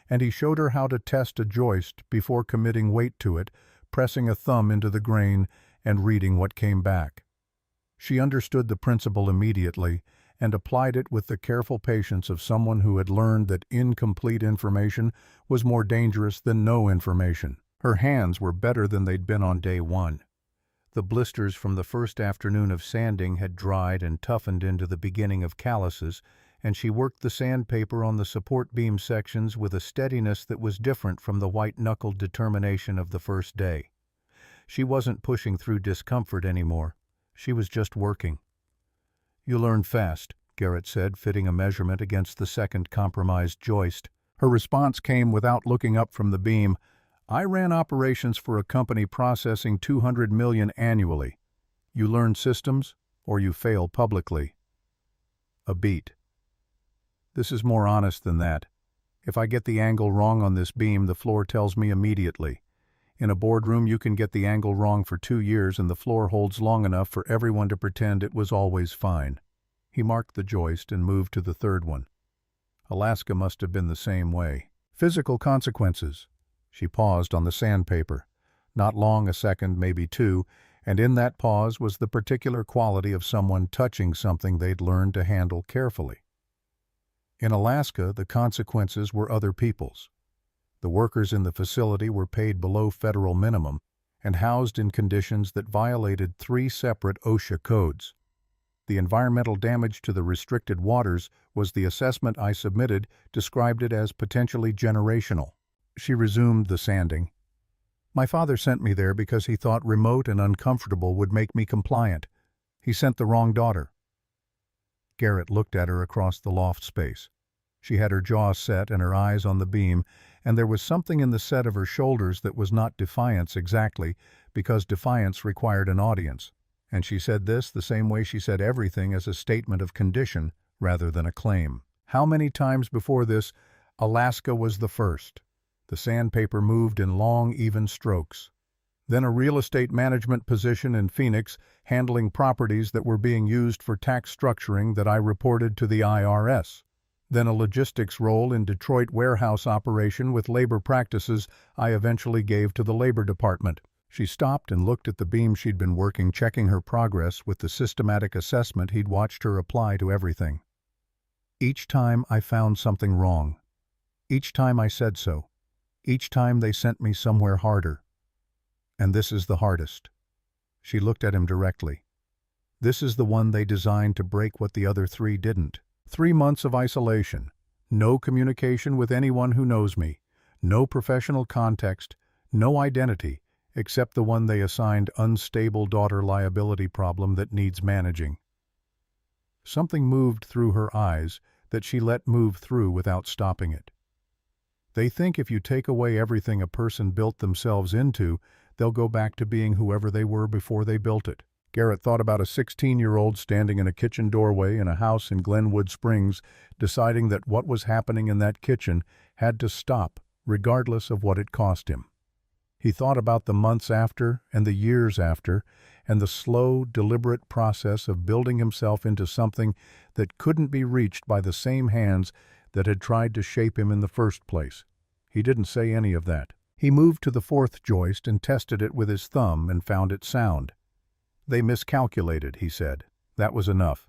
Speaker 1: and he showed her how to test a joist before committing weight to it, pressing a thumb into the grain and reading what came back. She understood the principle immediately and applied it with the careful patience of someone who had learned that incomplete information was more dangerous than no information. Her hands were better than they'd been on day 1. The blisters from the first afternoon of sanding had dried and toughened into the beginning of calluses, and she worked the sandpaper on the support beam sections with a steadiness that was different from the white-knuckled determination of the first day. She wasn't pushing through discomfort anymore. She was just working. "You learn fast," Garrett said, fitting a measurement against the second compromised joist. Her response came without looking up from the beam. "I ran operations for a company processing 200 million annually. You learn systems, or you fail publicly." A beat. "This is more honest than that. If I get the angle wrong on this beam, the floor tells me immediately. In a boardroom, you can get the angle wrong for 2 years and the floor holds long enough for everyone to pretend it was always fine." He marked the joist and moved to the third one. Alaska must have been the same way. "Physical consequences." She paused on the sandpaper. Not long, a second, maybe 2, and in that pause was the particular quality of someone touching something they'd learned to handle carefully. In Alaska, the consequences were other people's. The workers in the facility were paid below federal minimum and housed in conditions that violated 3 separate OSHA codes. The environmental damage to the restricted waters was the assessment I submitted, described it as potentially generational. She resumed the sanding. "My father sent me there because he thought remote and uncomfortable would make me compliant. He sent the wrong daughter." Garrett looked at her across the loft space. She had her jaw set and her eyes on the beam, and there was something in the set of her shoulders that was not defiance exactly, because defiance required an audience. And she said this the same way she said everything, as a statement of condition rather than a claim. How many times before this, Alaska was the first. The sandpaper moved in long, even strokes. Then a real estate management position in Phoenix, handling properties that were being used for tax structuring that I reported to the IRS. Then a logistics role in Detroit warehouse operation with labor practices I eventually gave to the Labor Department. She stopped and looked at the beam she'd been working, checking her progress with the systematic assessment he'd watched her apply to everything. Each time I found something wrong. Each time I said so. Each time they sent me somewhere harder. And this is the hardest. She looked at him directly. This is the one they designed to break what the other three didn't. 3 months of isolation. No communication with anyone who knows me. No professional context. No identity, except the one they assigned unstable daughter liability problem that needs managing. Something moved through her eyes that she let move through without stopping it. They think if you take away everything a person built themselves into, they'll go back to being whoever they were before they built it. Garrett thought about a 16-year-old standing in a kitchen doorway in a house in Glenwood Springs, deciding that what was happening in that kitchen had to stop, regardless of what it cost him. He thought about the months after and the years after, and the slow, deliberate process of building himself into something that couldn't be reached by the same hands that had tried to shape him in the first place. He didn't say any of that. He moved to the fourth joist and tested it with his thumb and found it sound. They miscalculated, he said. That was enough.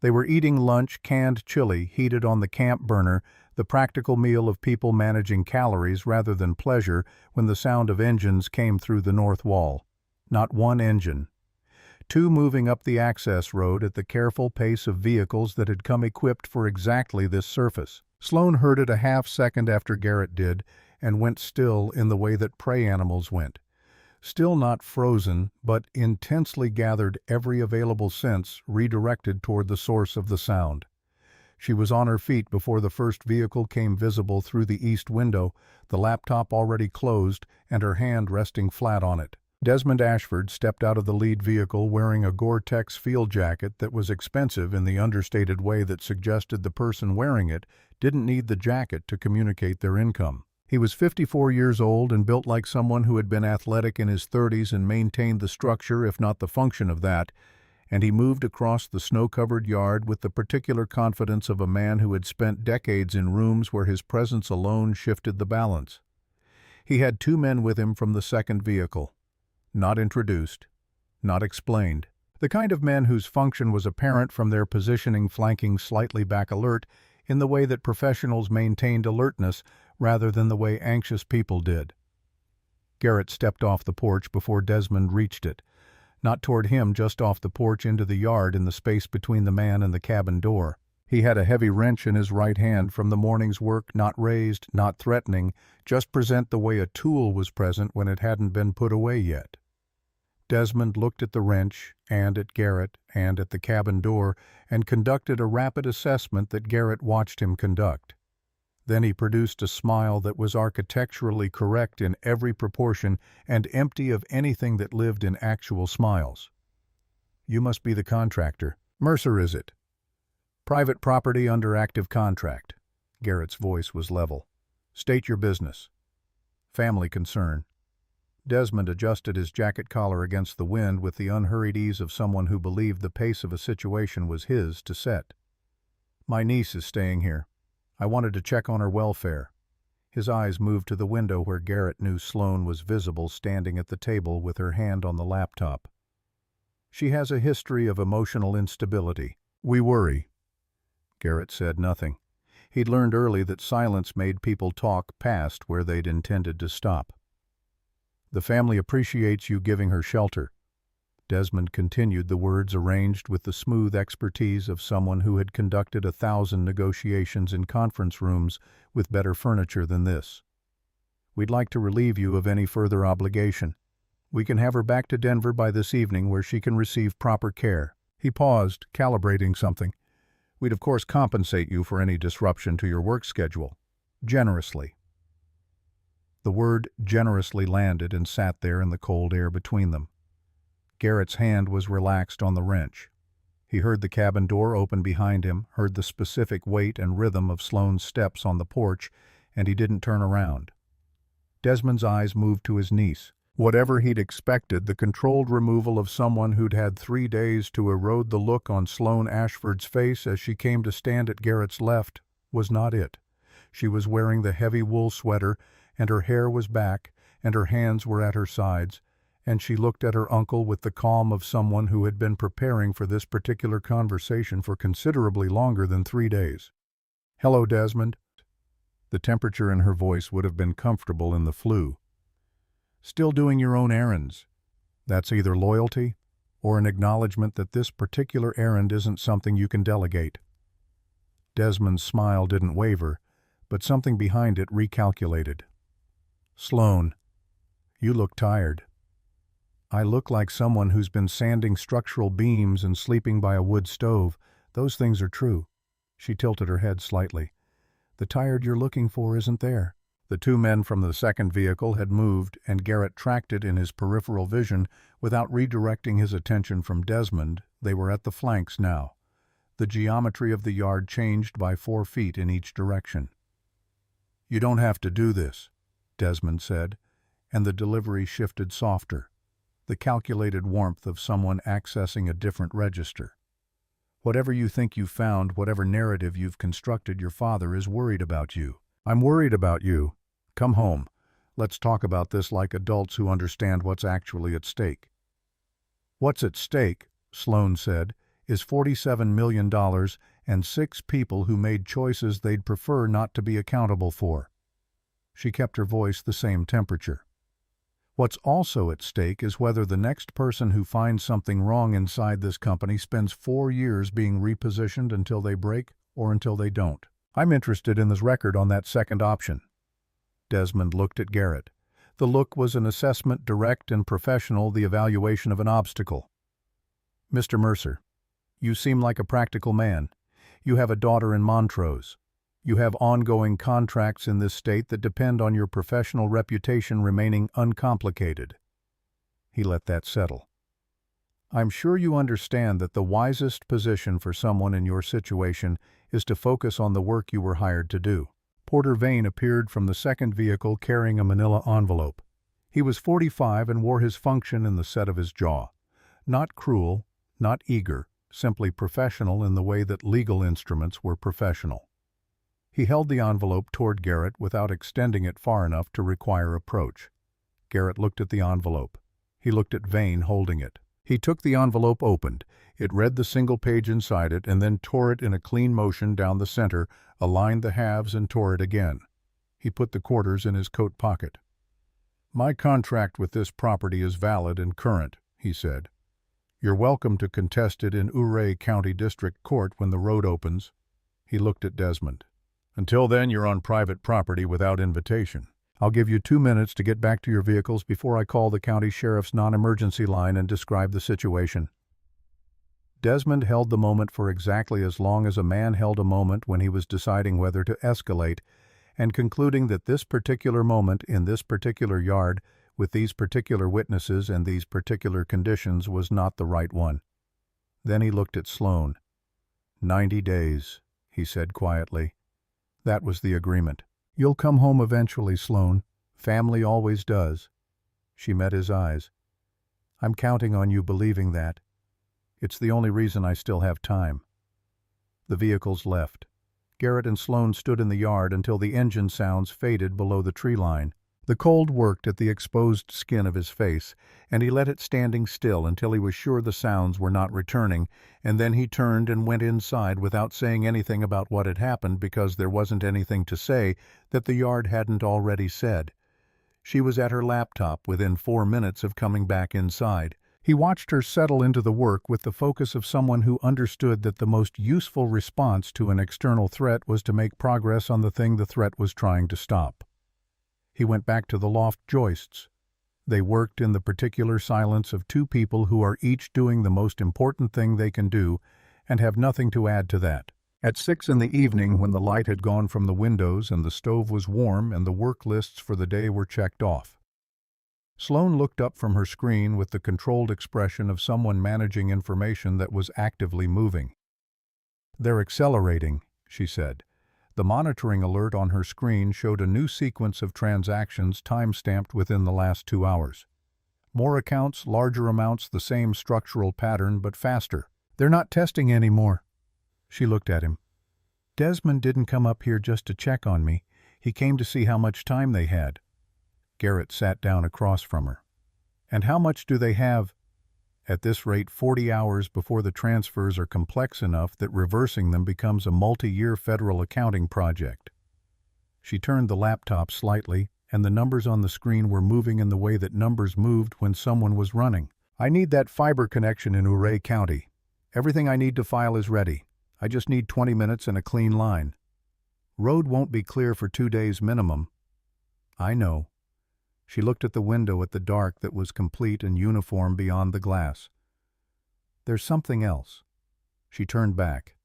Speaker 1: They were eating lunch, canned chili, heated on the camp burner, the practical meal of people managing calories rather than pleasure, when the sound of engines came through the north wall. Not one engine. 2 moving up the access road at the careful pace of vehicles that had come equipped for exactly this surface. Sloane heard it a half-second after Garrett did, and went still in the way that prey animals went. Still not frozen, but intensely gathered every available sense redirected toward the source of the sound. She was on her feet before the first vehicle came visible through the east window, the laptop already closed and her hand resting flat on it. Desmond Ashford stepped out of the lead vehicle wearing a Gore-Tex field jacket that was expensive in the understated way that suggested the person wearing it didn't need the jacket to communicate their income. He was 54 years old and built like someone who had been athletic in his 30s and maintained the structure, if not the function of that, and he moved across the snow-covered yard with the particular confidence of a man who had spent decades in rooms where his presence alone shifted the balance. He had 2 men with him from the second vehicle. Not introduced, not explained. The kind of men whose function was apparent from their positioning, flanking slightly back alert, in the way that professionals maintained alertness rather than the way anxious people did. Garrett stepped off the porch before Desmond reached it. Not toward him, just off the porch into the yard in the space between the man and the cabin door. He had a heavy wrench in his right hand from the morning's work, not raised, not threatening, just present the way a tool was present when it hadn't been put away yet. Desmond looked at the wrench, and at Garrett, and at the cabin door, and conducted a rapid assessment that Garrett watched him conduct. Then he produced a smile that was architecturally correct in every proportion and empty of anything that lived in actual smiles. "You must be the contractor. Mercer, is it?" "Private property under active contract." Garrett's voice was level. "State your business." "Family concern." Desmond adjusted his jacket collar against the wind with the unhurried ease of someone who believed the pace of a situation was his to set. "My niece is staying here. I wanted to check on her welfare." His eyes moved to the window where Garrett knew Sloane was visible standing at the table with her hand on the laptop. "She has a history of emotional instability. We worry." Garrett said nothing. He'd learned early that silence made people talk past where they'd intended to stop. "The family appreciates you giving her shelter." Desmond continued, the words arranged with the smooth expertise of someone who had conducted 1,000 negotiations in conference rooms with better furniture than this. "We'd like to relieve you of any further obligation. We can have her back to Denver by this evening where she can receive proper care." He paused, calibrating something. We'd of course compensate you for any disruption to your work schedule. Generously." The word generously landed and sat there in the cold air between them. Garrett's hand was relaxed on the wrench. He heard the cabin door open behind him, heard the specific weight and rhythm of Sloane's steps on the porch, and he didn't turn around. Desmond's eyes moved to his niece. Whatever he'd expected, the controlled removal of someone who'd had 3 days to erode the look on Sloane Ashford's face as she came to stand at Garrett's left was not it. She was wearing the heavy wool sweater, and her hair was back, and her hands were at her sides, and she looked at her uncle with the calm of someone who had been preparing for this particular conversation for considerably longer than 3 days. "Hello, Desmond." The temperature in her voice would have been comfortable in the flu. "Still doing your own errands. That's either loyalty or an acknowledgement that this particular errand isn't something you can delegate." Desmond's smile didn't waver, but something behind it recalculated. "Sloane, you look tired." "I look like someone who's been sanding structural beams and sleeping by a wood stove. Those things are true." She tilted her head slightly. "The tired you're looking for isn't there." The 2 men from the second vehicle had moved, and Garrett tracked it in his peripheral vision without redirecting his attention from Desmond. They were at the flanks now. The geometry of the yard changed by 4 feet in each direction. "You don't have to do this," Desmond said, and the delivery shifted softer, the calculated warmth of someone accessing a different register. "Whatever you think you've found, whatever narrative you've constructed, your father is worried about you. I'm worried about you. Come home. Let's talk about this like adults who understand what's actually at stake." "What's at stake," Sloane said, "is $47 million and 6 people who made choices they'd prefer not to be accountable for." She kept her voice the same temperature. "What's also at stake is whether the next person who finds something wrong inside this company spends 4 years being repositioned until they break or until they don't. I'm interested in this record on that second option." Desmond looked at Garrett. The look was an assessment, direct and professional, the evaluation of an obstacle. "Mr. Mercer, you seem like a practical man. You have a daughter in Montrose. You have ongoing contracts in this state that depend on your professional reputation remaining uncomplicated." He let that settle. "I'm sure you understand that the wisest position for someone in your situation is to focus on the work you were hired to do." Porter Vane appeared from the second vehicle carrying a manila envelope. He was 45 and wore his function in the set of his jaw. Not cruel, not eager, simply professional in the way that legal instruments were professional. He held the envelope toward Garrett without extending it far enough to require approach. Garrett looked at the envelope. He looked at Vane holding it. He took the envelope, opened. It read the single page inside it, and then tore it in a clean motion down the center, aligned the halves, and tore it again. He put the quarters in his coat pocket. "My contract with this property is valid and current," he said. "You're welcome to contest it in Ouray County District Court when the road opens." He looked at Desmond. "Until then, you're on private property without invitation. I'll give you 2 minutes to get back to your vehicles before I call the county sheriff's non-emergency line and describe the situation." Desmond held the moment for exactly as long as a man held a moment when he was deciding whether to escalate, and concluding that this particular moment in this particular yard, with these particular witnesses and these particular conditions, was not the right one. Then he looked at Sloane. 90 days, he said quietly. That was the agreement. "You'll come home eventually, Sloane. Family always does." She met his eyes. "I'm counting on you believing that. It's the only reason I still have time." The vehicles left. Garrett and Sloane stood in the yard until the engine sounds faded below the tree line. The cold worked at the exposed skin of his face, and he let it standing still until he was sure the sounds were not returning, and then he turned and went inside without saying anything about what had happened, because there wasn't anything to say that the yard hadn't already said. She was at her laptop within 4 minutes of coming back inside. He watched her settle into the work with the focus of someone who understood that the most useful response to an external threat was to make progress on the thing the threat was trying to stop. He went back to the loft joists. They worked in the particular silence of 2 people who are each doing the most important thing they can do and have nothing to add to that. At 6 in the evening, when the light had gone from the windows and the stove was warm and the work lists for the day were checked off, Sloane looked up from her screen with the controlled expression of someone managing information that was actively moving. "They're accelerating," she said. The monitoring alert on her screen showed a new sequence of transactions time-stamped within the last 2 hours. More accounts, larger amounts, the same structural pattern, but faster. "They're not testing anymore." She looked at him. "Desmond didn't come up here just to check on me. He came to see how much time they had." Garrett sat down across from her. "And how much do they have?" "At this rate, 40 hours before the transfers are complex enough that reversing them becomes a multi-year federal accounting project." She turned the laptop slightly, and the numbers on the screen were moving in the way that numbers moved when someone was running. "I need that fiber connection in Ouray County. Everything I need to file is ready. I just need 20 minutes and a clean line. Road won't be clear for 2 days minimum." "I know." She looked at the window at the dark that was complete and uniform beyond the glass. "There's something else." She turned back.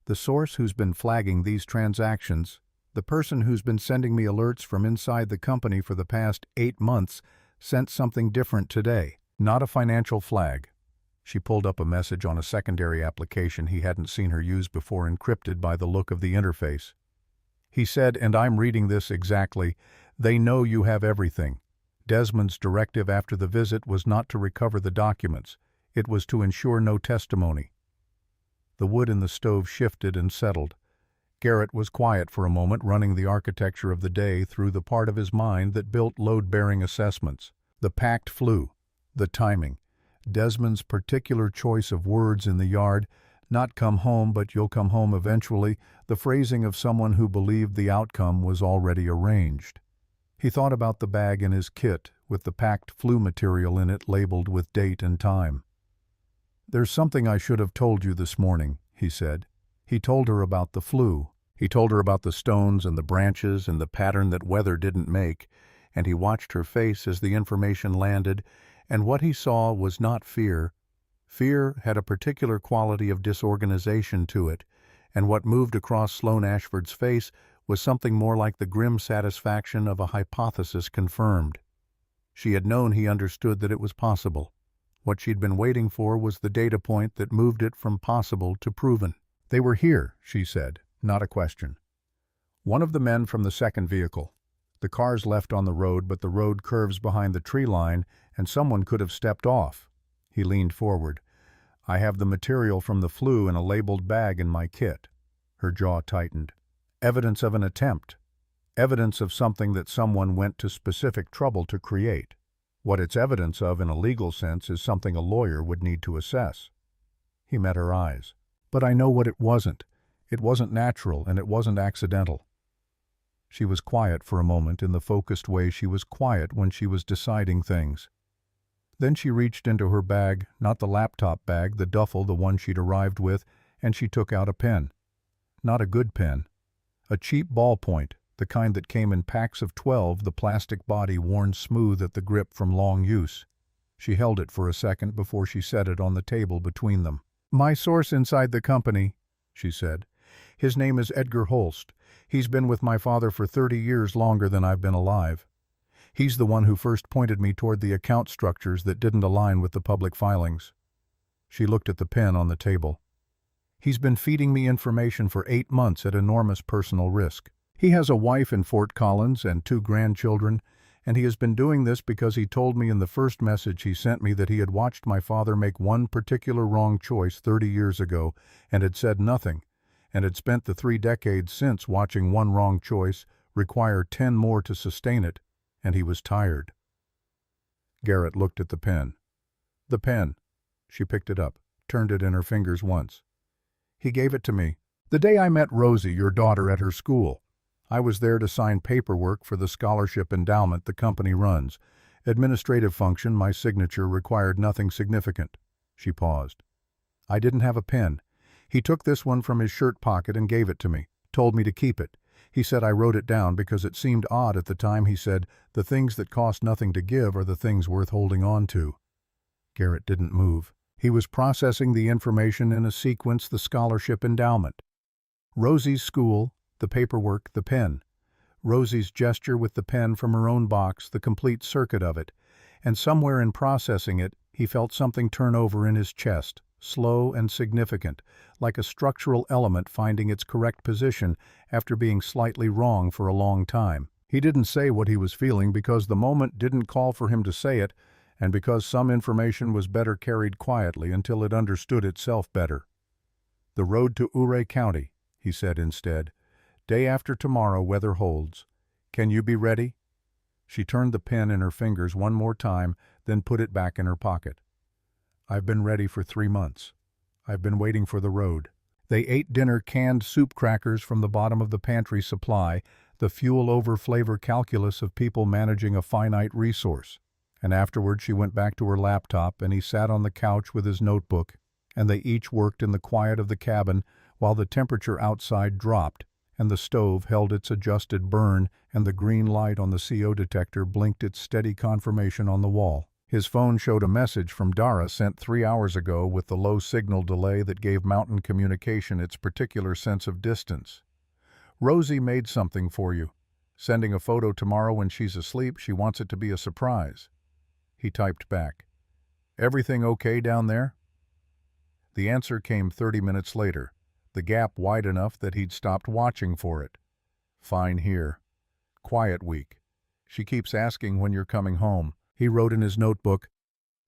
Speaker 1: "The source who's been flagging these transactions, the person who's been sending me alerts from inside the company for the past 8 months, sent something different today. Not a financial flag." She pulled up a message on a secondary application he hadn't seen her use before, encrypted by the look of the interface. He said, and I'm reading this exactly, "They know you have everything. Desmond's directive after the visit was not to recover the documents. It was to ensure no testimony." The wood in the stove shifted and settled. Garrett was quiet for a moment, running the architecture of the day through the part of his mind that built load-bearing assessments. The packed flu, the timing, Desmond's particular choice of words in the yard, not "come home, but you'll come home eventually," the phrasing of someone who believed the outcome was already arranged. He thought about the bag in his kit, with the packed flu material in it labeled with date and time. "There's something I should have told you this morning," he said. He told her about the flu. He told her about the stones and the branches and the pattern that weather didn't make, and he watched her face as the information landed, and what he saw was not fear. Fear had a particular quality of disorganization to it, and what moved across Sloane Ashford's face was something more like the grim satisfaction of a hypothesis confirmed. She had known he understood that it was possible. What she'd been waiting for was the data point that moved it from possible to proven. "They were here," she said, not a question. "One of the men from the second vehicle. The car's left on the road, but the road curves behind the tree line, and someone could have stepped off." He leaned forward. "I have the material from the flu in a labeled bag in my kit." Her jaw tightened. "Evidence of an attempt. Evidence of something that someone went to specific trouble to create. What it's evidence of in a legal sense is something a lawyer would need to assess." He met her eyes. "But I know what it wasn't. It wasn't natural, and it wasn't accidental." She was quiet for a moment in the focused way she was quiet when she was deciding things. Then she reached into her bag, not the laptop bag, the duffel, the one she'd arrived with, and she took out a pen. Not a good pen. A cheap ballpoint, the kind that came in packs of 12, the plastic body worn smooth at the grip from long use. She held it for a second before she set it on the table between them. "My source inside the company," she said. "His name is Edgar Holst. He's been with my father for 30 years, longer than I've been alive. He's the one who first pointed me toward the account structures that didn't align with the public filings." She looked at the pen on the table. "He's been feeding me information for 8 months at enormous personal risk. He has a wife in Fort Collins and 2 grandchildren, and he has been doing this because he told me in the first message he sent me that he had watched my father make one particular wrong choice 30 years ago and had said nothing, and had spent the 3 decades since watching one wrong choice require 10 more to sustain it, and he was tired." Garrett looked at the pen. "The pen." She picked it up, turned it in her fingers once. "He gave it to me the day I met Rosie, your daughter, at her school. I was there to sign paperwork for the scholarship endowment the company runs. Administrative function, my signature required nothing significant." She paused. "I didn't have a pen. He took this one from his shirt pocket and gave it to me, told me to keep it. He said I wrote it down because it seemed odd at the time. He said, the things that cost nothing to give are the things worth holding on to." Garrett didn't move. He was processing the information in a sequence, the scholarship endowment. Rosie's school, the paperwork, the pen. Rosie's gesture with the pen from her own box, the complete circuit of it. And somewhere in processing it, he felt something turn over in his chest, slow and significant, like a structural element finding its correct position after being slightly wrong for a long time. He didn't say what he was feeling because the moment didn't call for him to say it, and because some information was better carried quietly until it understood itself better. "The road to Ouray County," he said instead. "Day after tomorrow, weather holds. Can you be ready?" She turned the pen in her fingers one more time, then put it back in her pocket. "I've been ready for 3 months. I've been waiting for the road." They ate dinner canned soup crackers from the bottom of the pantry supply, the fuel-over-flavor calculus of people managing a finite resource. And afterward she went back to her laptop and he sat on the couch with his notebook, and they each worked in the quiet of the cabin while the temperature outside dropped and the stove held its adjusted burn and the green light on the CO detector blinked its steady confirmation on the wall. His phone showed a message from Dara sent 3 hours ago with the low signal delay that gave mountain communication its particular sense of distance. "Rosie made something for you. Sending a photo tomorrow when she's asleep. She wants it to be a surprise." He typed back, "Everything okay down there?" The answer came 30 minutes later, the gap wide enough that he'd stopped watching for it. "Fine here. Quiet week. She keeps asking when you're coming home." He wrote in his notebook,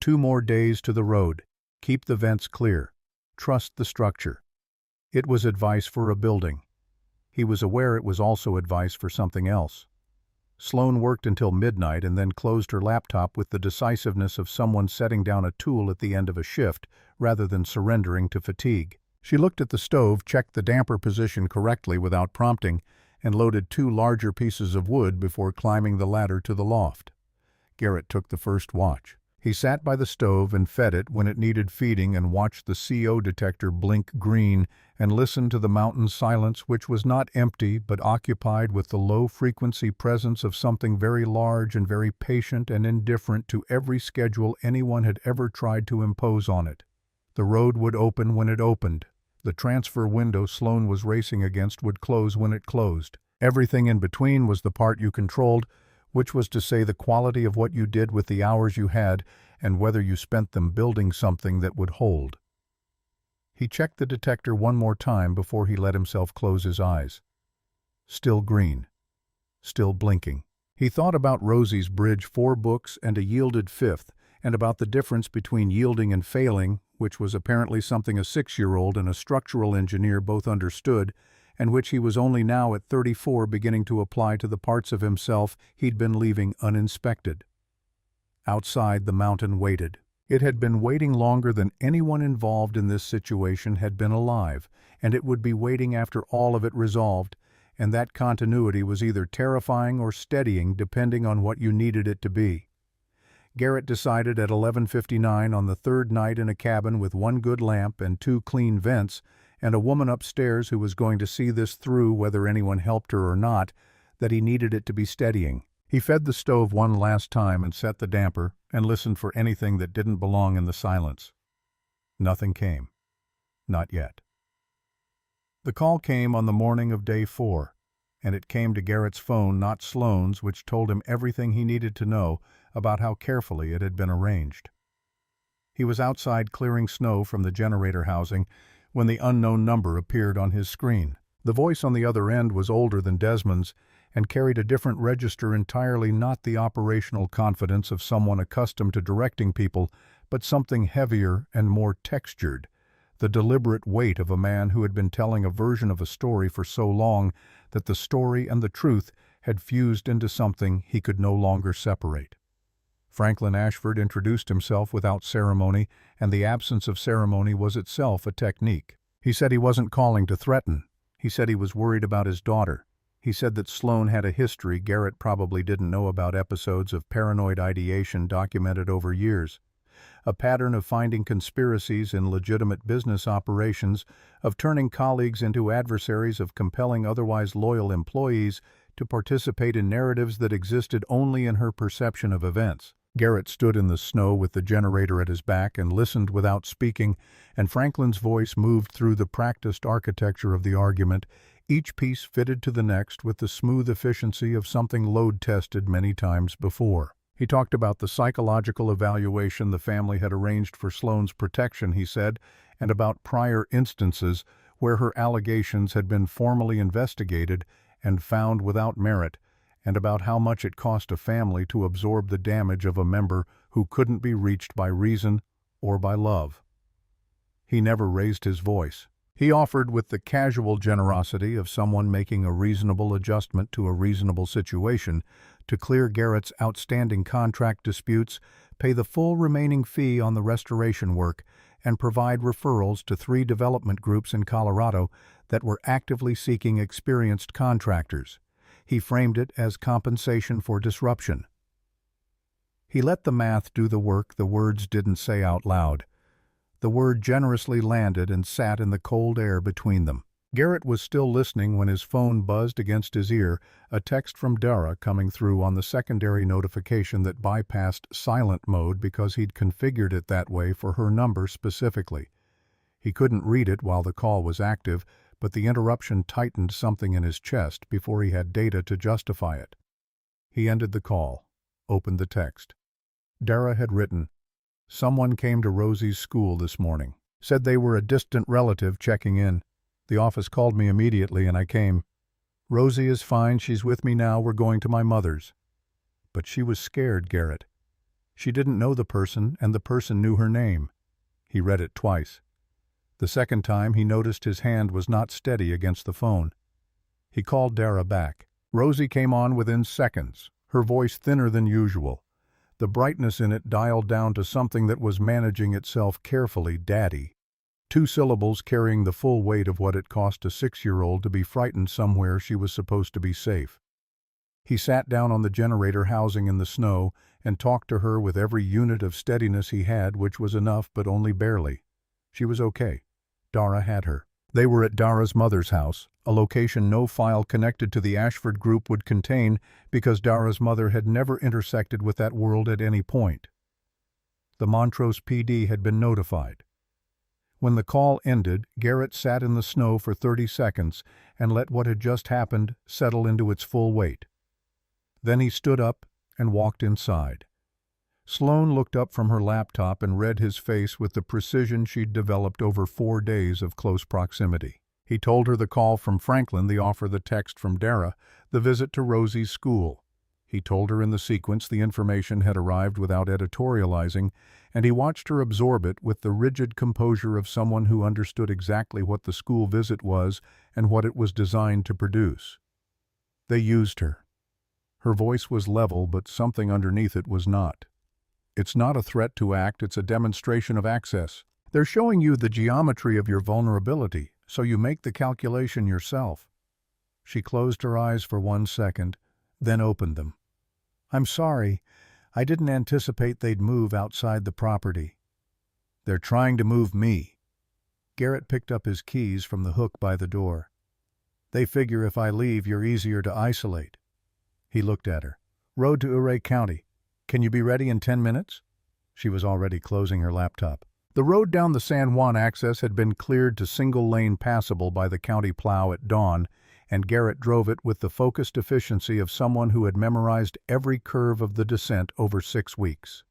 Speaker 1: 2 more days to the road. Keep the vents clear. Trust the structure." It was advice for a building. He was aware it was also advice for something else. Sloane worked until midnight and then closed her laptop with the decisiveness of someone setting down a tool at the end of a shift, rather than surrendering to fatigue. She looked at the stove, checked the damper position correctly without prompting, and loaded 2 larger pieces of wood before climbing the ladder to the loft. Garrett took the first watch. He sat by the stove and fed it when it needed feeding and watched the CO detector blink green and listened to the mountain silence, which was not empty but occupied with the low-frequency presence of something very large and very patient and indifferent to every schedule anyone had ever tried to impose on it. The road would open when it opened. The transfer window Sloane was racing against would close when it closed. Everything in between was the part you controlled, which was to say the quality of what you did with the hours you had and whether you spent them building something that would hold. He checked the detector one more time before he let himself close his eyes. Still green. Still blinking. He thought about Rosie's Bridge 4 books and a yielded 5th, and about the difference between yielding and failing, which was apparently something a 6-year-old and a structural engineer both understood, and which he was only now at 34 beginning to apply to the parts of himself he'd been leaving uninspected. Outside, the mountain waited. It had been waiting longer than anyone involved in this situation had been alive, and it would be waiting after all of it resolved, and that continuity was either terrifying or steadying depending on what you needed it to be. Garrett decided at 11:59 on the 3rd night in a cabin with 1 good lamp and 2 clean vents, and a woman upstairs who was going to see this through whether anyone helped her or not, that he needed it to be steadying. He fed the stove one last time and set the damper and listened for anything that didn't belong in the silence. Nothing came. Not yet. The call came on the morning of day 4, and it came to Garrett's phone, not Sloane's, which told him everything he needed to know about how carefully it had been arranged. He was outside clearing snow from the generator housing when the unknown number appeared on his screen. The voice on the other end was older than Desmond's and carried a different register, entirely not the operational confidence of someone accustomed to directing people, but something heavier and more textured, the deliberate weight of a man who had been telling a version of a story for so long that the story and the truth had fused into something he could no longer separate. Franklin Ashford introduced himself without ceremony, and the absence of ceremony was itself a technique. He said he wasn't calling to threaten. He said he was worried about his daughter. He said that Sloane had a history Garrett probably didn't know about, episodes of paranoid ideation documented over years, a pattern of finding conspiracies in legitimate business operations, of turning colleagues into adversaries, of compelling otherwise loyal employees to participate in narratives that existed only in her perception of events. Garrett stood in the snow with the generator at his back and listened without speaking, and Franklin's voice moved through the practiced architecture of the argument, each piece fitted to the next with the smooth efficiency of something load-tested many times before. He talked about the psychological evaluation the family had arranged for Sloane's protection, he said, and about prior instances where her allegations had been formally investigated and found without merit, and about how much it cost a family to absorb the damage of a member who couldn't be reached by reason or by love. He never raised his voice. He offered with the casual generosity of someone making a reasonable adjustment to a reasonable situation to clear Garrett's outstanding contract disputes, pay the full remaining fee on the restoration work, and provide referrals to 3 development groups in Colorado that were actively seeking experienced contractors. He framed it as compensation for disruption. He let the math do the work the words didn't say out loud. The word generously landed and sat in the cold air between them. Garrett was still listening when his phone buzzed against his ear, a text from Dara coming through on the secondary notification that bypassed silent mode because he'd configured it that way for her number specifically. He couldn't read it while the call was active, but the interruption tightened something in his chest before he had data to justify it. He ended the call, opened the text. Dara had written, "Someone came to Rosie's school this morning. Said they were a distant relative checking in. The office called me immediately and I came. Rosie is fine, she's with me now, we're going to my mother's." But she was scared, Garrett. She didn't know the person, and the person knew her name. He read it twice. The second time he noticed his hand was not steady against the phone. He called Dara back. Rosie came on within seconds, her voice thinner than usual. The brightness in it dialed down to something that was managing itself carefully, Daddy. 2 syllables carrying the full weight of what it cost a 6-year-old to be frightened somewhere she was supposed to be safe. He sat down on the generator housing in the snow and talked to her with every unit of steadiness he had, which was enough but only barely. She was okay. Dara had her. They were at Dara's mother's house, a location no file connected to the Ashford group would contain because Dara's mother had never intersected with that world at any point. The Montrose PD had been notified. When the call ended, Garrett sat in the snow for 30 seconds and let what had just happened settle into its full weight. Then he stood up and walked inside. Sloane looked up from her laptop and read his face with the precision she'd developed over 4 days of close proximity. He told her the call from Franklin, the offer, the text from Dara, the visit to Rosie's school. He told her in the sequence the information had arrived without editorializing, and he watched her absorb it with the rigid composure of someone who understood exactly what the school visit was and what it was designed to produce. They used her. Her voice was level, but something underneath it was not. It's not a threat to act, it's a demonstration of access. They're showing you the geometry of your vulnerability, so you make the calculation yourself. She closed her eyes for 1 second, then opened them. "I'm sorry. I didn't anticipate they'd move outside the property." "They're trying to move me." Garrett picked up his keys from the hook by the door. "They figure if I leave, you're easier to isolate." He looked at her. "Road to Ouray County. Can you be ready in 10 minutes?" She was already closing her laptop. The road down the San Juan access had been cleared to single-lane passable by the county plow at dawn, and Garrett drove it with the focused efficiency of someone who had memorized every curve of the descent over 6 weeks.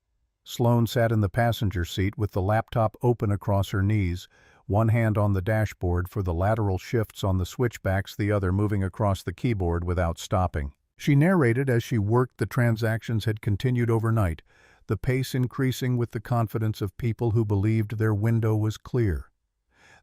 Speaker 1: Sloane sat in the passenger seat with the laptop open across her knees, one hand on the dashboard for the lateral shifts on the switchbacks, the other moving across the keyboard without stopping. She narrated as she worked the transactions had continued overnight, the pace increasing with the confidence of people who believed their window was clear.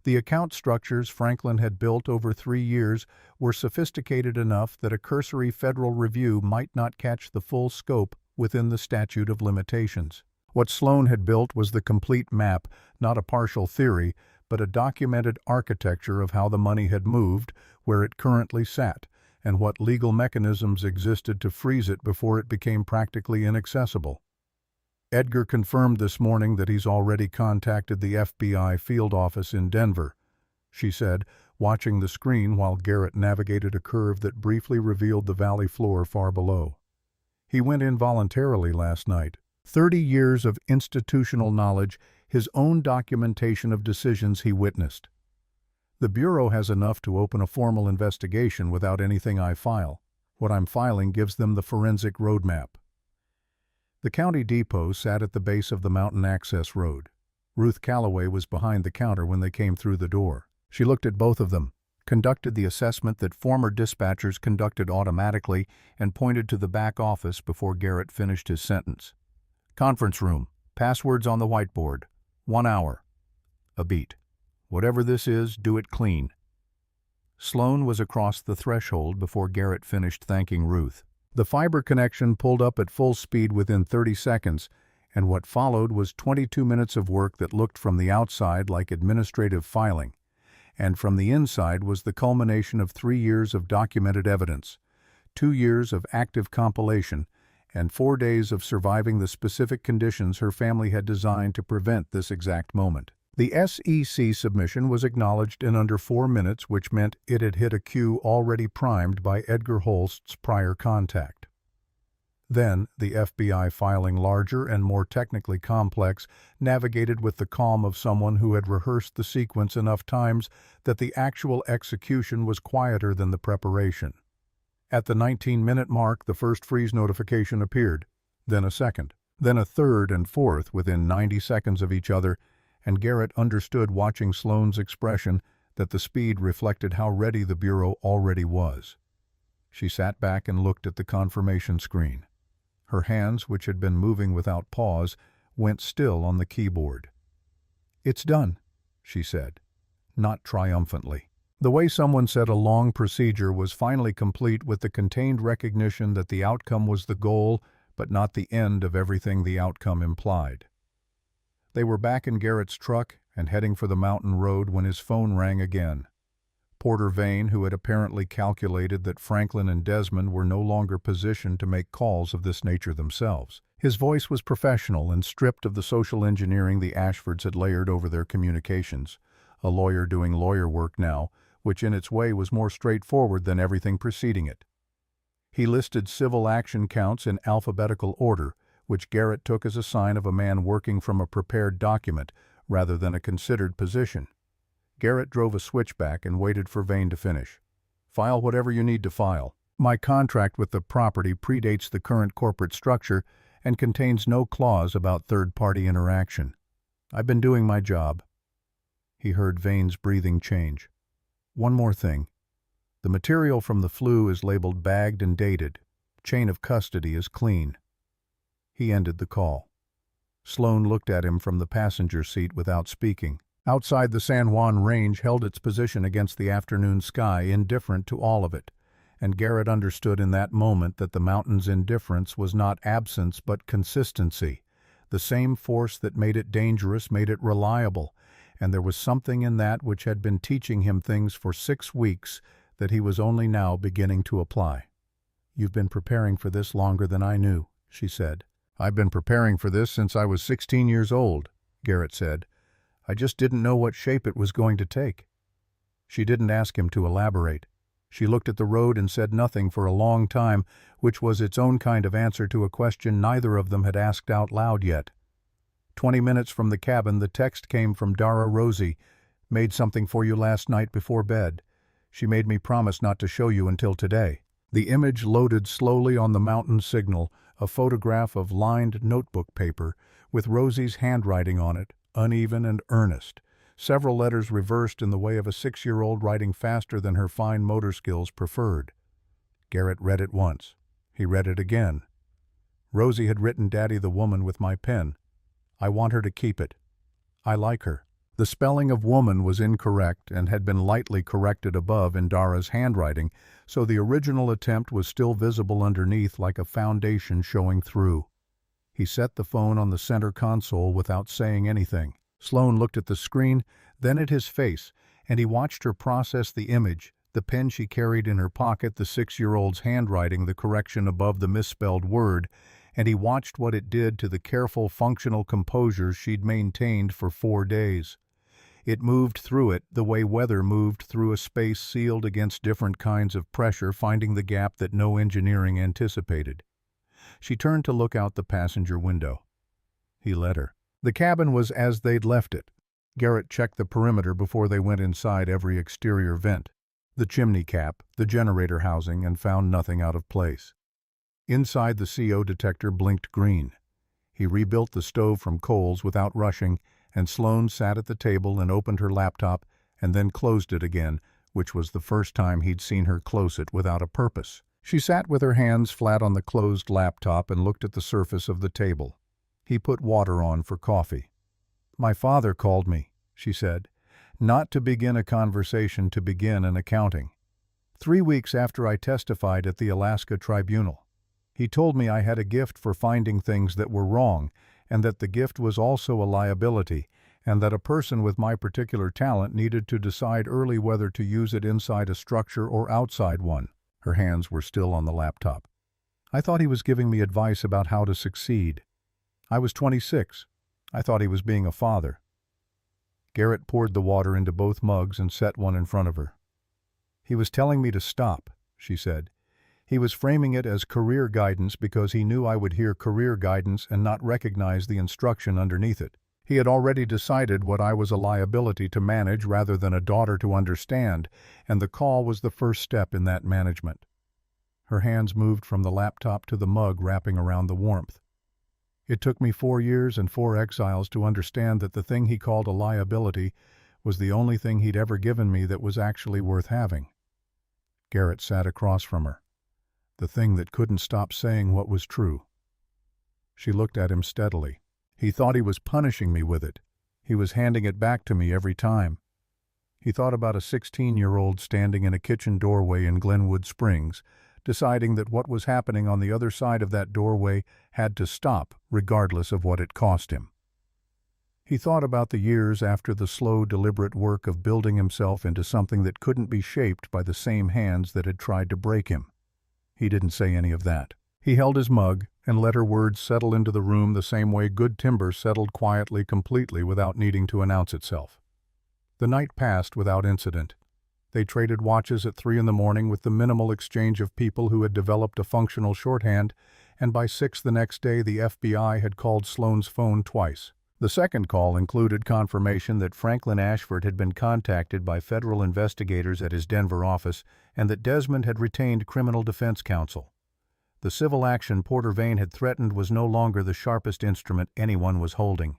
Speaker 1: The account structures Franklin had built over 3 years were sophisticated enough that a cursory federal review might not catch the full scope within the statute of limitations. What Sloane had built was the complete map, not a partial theory, but a documented architecture of how the money had moved, where it currently sat, and what legal mechanisms existed to freeze it before it became practically inaccessible. "Edgar confirmed this morning that he's already contacted the FBI field office in Denver," she said, watching the screen while Garrett navigated a curve that briefly revealed the valley floor far below. "He went in voluntarily last night, 30 years of institutional knowledge, his own documentation of decisions he witnessed. The Bureau has enough to open a formal investigation without anything I file. What I'm filing gives them the forensic roadmap. The county depot sat at the base of the mountain access road. Ruth Calloway was behind the counter when they came through the door. She looked at both of them, conducted the assessment that former dispatchers conducted automatically, and pointed to the back office before Garrett finished his sentence. Conference room. Passwords on the whiteboard. 1 hour. A beat. Whatever this is, do it clean. Sloane was across the threshold before Garrett finished thanking Ruth. The fiber connection pulled up at full speed within 30 seconds, and what followed was 22 minutes of work that looked from the outside like administrative filing, and from the inside was the culmination of 3 years of documented evidence, 2 years of active compilation, and 4 days of surviving the specific conditions her family had designed to prevent this exact moment. The SEC submission was acknowledged in under 4 minutes, which meant it had hit a queue already primed by Edgar Holst's prior contact. Then, the FBI, filing larger and more technically complex, navigated with the calm of someone who had rehearsed the sequence enough times that the actual execution was quieter than the preparation. At the 19-minute mark, the first freeze notification appeared, then a second, then a third and fourth within 90 seconds of each other, and Garrett understood, watching Sloane's expression, that the speed reflected how ready the Bureau already was. She sat back and looked at the confirmation screen. Her hands, which had been moving without pause, went still on the keyboard. "It's done," she said, not triumphantly. The way someone said a long procedure was finally complete, with the contained recognition that the outcome was the goal, but not the end of everything the outcome implied. They were back in Garrett's truck and heading for the mountain road when his phone rang again. Porter Vane, who had apparently calculated that Franklin and Desmond were no longer positioned to make calls of this nature themselves. His voice was professional and stripped of the social engineering the Ashfords had layered over their communications. A lawyer doing lawyer work now, which in its way was more straightforward than everything preceding it. He listed civil action counts in alphabetical order, which Garrett took as a sign of a man working from a prepared document rather than a considered position. Garrett drove a switchback and waited for Vane to finish. "File whatever you need to file. My contract with the property predates the current corporate structure and contains no clause about third-party interaction. I've been doing my job." He heard Vane's breathing change. "One more thing. The material from the flue is labeled bagged and dated. Chain of custody is clean." He ended the call. Sloane looked at him from the passenger seat without speaking. Outside, the San Juan Range held its position against the afternoon sky, indifferent to all of it, and Garrett understood in that moment that the mountain's indifference was not absence but consistency. The same force that made it dangerous made it reliable, and there was something in that which had been teaching him things for 6 weeks that he was only now beginning to apply. "You've been preparing for this longer than I knew," she said. "I've been preparing for this since I was 16 years old," Garrett said. "I just didn't know what shape it was going to take." She didn't ask him to elaborate. She looked at the road and said nothing for a long time, which was its own kind of answer to a question neither of them had asked out loud yet. 20 minutes from the cabin, the text came from Dara Rosie. "Made something for you last night before bed. She made me promise not to show you until today." The image loaded slowly on the mountain signal, a photograph of lined notebook paper, with Rosie's handwriting on it, uneven and earnest, several letters reversed in the way of a 6-year-old writing faster than her fine motor skills preferred. Garrett read it once. He read it again. Rosie had written, "Daddy, the woman with my pen. I want her to keep it. I like her." The spelling of woman was incorrect and had been lightly corrected above in Dara's handwriting, so the original attempt was still visible underneath like a foundation showing through. He set the phone on the center console without saying anything. Sloane looked at the screen, then at his face, and he watched her process the image, the pen she carried in her pocket, the 6-year-old's handwriting, the correction above the misspelled word, and he watched what it did to the careful, functional composure she'd maintained for 4 days. It moved through it the way weather moved through a space sealed against different kinds of pressure, finding the gap that no engineering anticipated. She turned to look out the passenger window. he led her. The cabin was as they'd left it. Garrett checked the perimeter before they went inside every exterior vent, the chimney cap, the generator housing, and found nothing out of place. Inside, the CO detector blinked green. He rebuilt the stove from coals without rushing, and Sloane sat at the table and opened her laptop and then closed it again, which was the first time he'd seen her close it without a purpose. She sat with her hands flat on the closed laptop and looked at the surface of the table. He put water on for coffee. "My father called me," she said. "Not to begin a conversation, to begin an accounting. 3 weeks after I testified at the Alaska Tribunal. He told me I had a gift for finding things that were wrong, and that the gift was also a liability, and that a person with my particular talent needed to decide early whether to use it inside a structure or outside one." Her hands were still on the laptop. "I thought he was giving me advice about how to succeed. I was 26. I thought he was being a father." Garrett poured the water into both mugs and set one in front of her. "He was telling me to stop," she said. "He was framing it as career guidance because he knew I would hear career guidance and not recognize the instruction underneath it. He had already decided what I was a liability to manage rather than a daughter to understand, and the call was the first step in that management." Her hands moved from the laptop to the mug wrapping around the warmth. "It took me 4 years and 4 exiles to understand that the thing he called a liability was the only thing he'd ever given me that was actually worth having." Garrett sat across from her. The thing that couldn't stop saying what was true. She looked at him steadily. "He thought he was punishing me with it. He was handing it back to me every time." He thought about a 16-year-old standing in a kitchen doorway in Glenwood Springs, deciding that what was happening on the other side of that doorway had to stop, regardless of what it cost him. He thought about the years after the slow, deliberate work of building himself into something that couldn't be shaped by the same hands that had tried to break him. He didn't say any of that. He held his mug and let her words settle into the room the same way good timber settled quietly, completely, without needing to announce itself. The night passed without incident. They traded watches at 3 a.m. with the minimal exchange of people who had developed a functional shorthand, and by 6 the next day the FBI had called Sloane's phone twice. The second call included confirmation that Franklin Ashford had been contacted by federal investigators at his Denver office and that Desmond had retained criminal defense counsel. The civil action Porter Vane had threatened was no longer the sharpest instrument anyone was holding.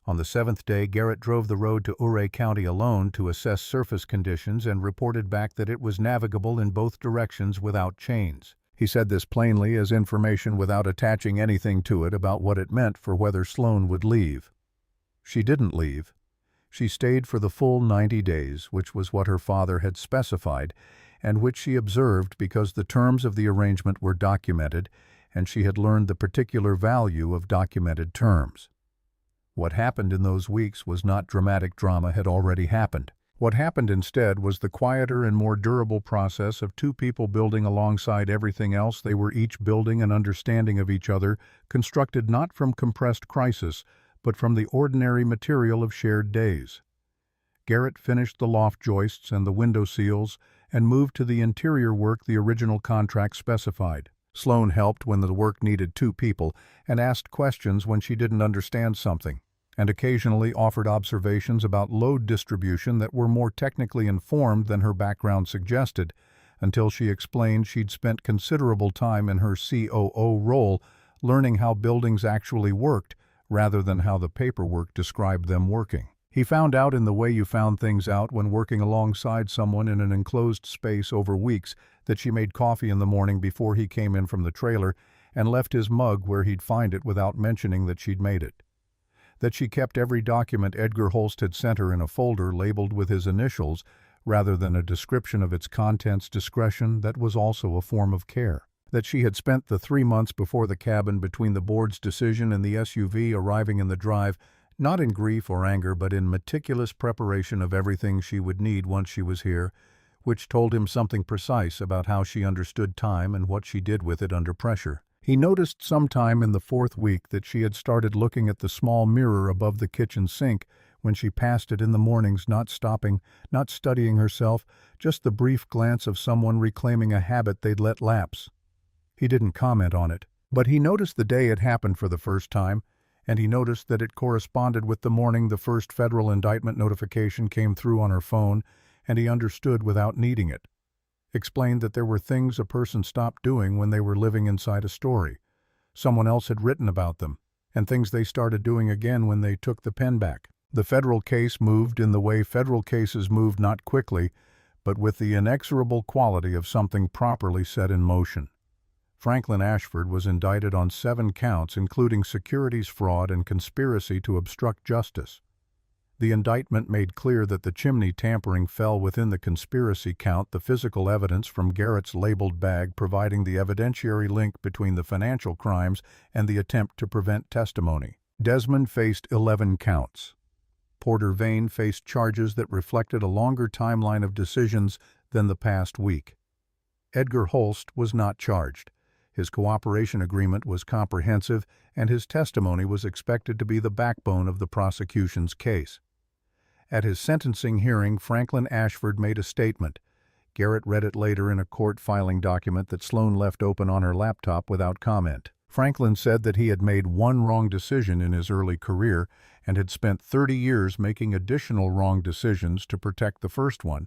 Speaker 1: On the 7th day, Garrett drove the road to Ouray County alone to assess surface conditions and reported back that it was navigable in both directions without chains. He said this plainly as information without attaching anything to it about what it meant for whether Sloane would leave. She didn't leave. She stayed for the full 90 days, which was what her father had specified, and which she observed because the terms of the arrangement were documented, and she had learned the particular value of documented terms. What happened in those weeks was not dramatic drama had already happened. What happened instead was the quieter and more durable process of two people building alongside everything else they were each building an understanding of each other, constructed not from compressed crisis, but from the ordinary material of shared days. Garrett finished the loft joists and the window seals and moved to the interior work the original contract specified. Sloane helped when the work needed 2 people and asked questions when she didn't understand something, and occasionally offered observations about load distribution that were more technically informed than her background suggested, until she explained she'd spent considerable time in her COO role learning how buildings actually worked rather than how the paperwork described them working. He found out in the way you found things out when working alongside someone in an enclosed space over weeks that she made coffee in the morning before he came in from the trailer and left his mug where he'd find it without mentioning that she'd made it. That she kept every document Edgar Holst had sent her in a folder labeled with his initials rather than a description of its contents discretion that was also a form of care. That she had spent the 3 months before the cabin between the board's decision and the SUV arriving in the drive not in grief or anger but in meticulous preparation of everything she would need once she was here, which told him something precise about how she understood time and what she did with it under pressure. He noticed sometime in the 4th week that she had started looking at the small mirror above the kitchen sink when she passed it in the mornings, not stopping, not studying herself, just the brief glance of someone reclaiming a habit they'd let lapse. He didn't comment on it, but he noticed the day it happened for the first time, and he noticed that it corresponded with the morning the first federal indictment notification came through on her phone, and he understood without needing it. Explained that there were things a person stopped doing when they were living inside a story. Someone else had written about them, and things they started doing again when they took the pen back. The federal case moved in the way federal cases moved, not quickly, but with the inexorable quality of something properly set in motion. Franklin Ashford was indicted on 7 counts, including securities fraud and conspiracy to obstruct justice. The indictment made clear that the chimney tampering fell within the conspiracy count, the physical evidence from Garrett's labeled bag providing the evidentiary link between the financial crimes and the attempt to prevent testimony. Desmond faced 11 counts. Porter Vane faced charges that reflected a longer timeline of decisions than the past week. Edgar Holst was not charged. His cooperation agreement was comprehensive, and his testimony was expected to be the backbone of the prosecution's case. At his sentencing hearing, Franklin Ashford made a statement. Garrett read it later in a court filing document that Sloane left open on her laptop without comment. Franklin said that he had made one wrong decision in his early career and had spent 30 years making additional wrong decisions to protect the first one,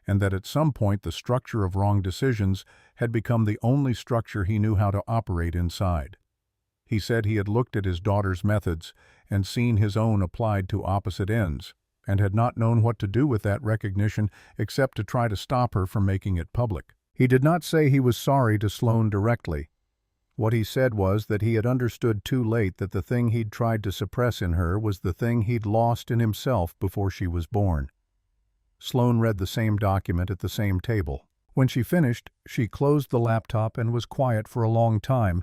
Speaker 1: and that at some point the structure of wrong decisions had become the only structure he knew how to operate inside. He said he had looked at his daughter's methods and seen his own applied to opposite ends, and had not known what to do with that recognition except to try to stop her from making it public. He did not say he was sorry to Sloane directly. What he said was that he had understood too late that the thing he'd tried to suppress in her was the thing he'd lost in himself before she was born. Sloane read the same document at the same table. When she finished, she closed the laptop and was quiet for a long time,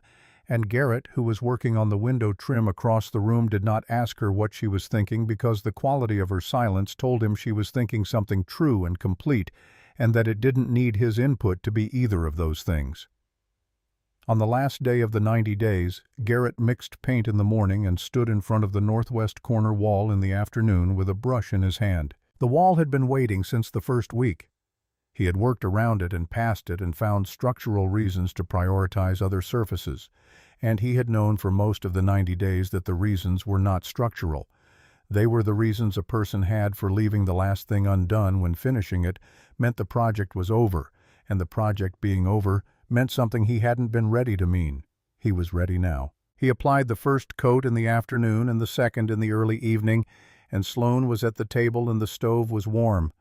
Speaker 1: and Garrett, who was working on the window trim across the room, did not ask her what she was thinking because the quality of her silence told him she was thinking something true and complete, and that it didn't need his input to be either of those things. On the last day of the 90 days, Garrett mixed paint in the morning and stood in front of the northwest corner wall in the afternoon with a brush in his hand. The wall had been waiting since the first week. He had worked around it and past it and found structural reasons to prioritize other surfaces, and he had known for most of the 90 days that the reasons were not structural. They were the reasons a person had for leaving the last thing undone when finishing it meant the project was over, and the project being over meant something he hadn't been ready to mean. He was ready now. He applied the first coat in the afternoon and the second in the early evening, and Sloane was at the table and the stove was warm,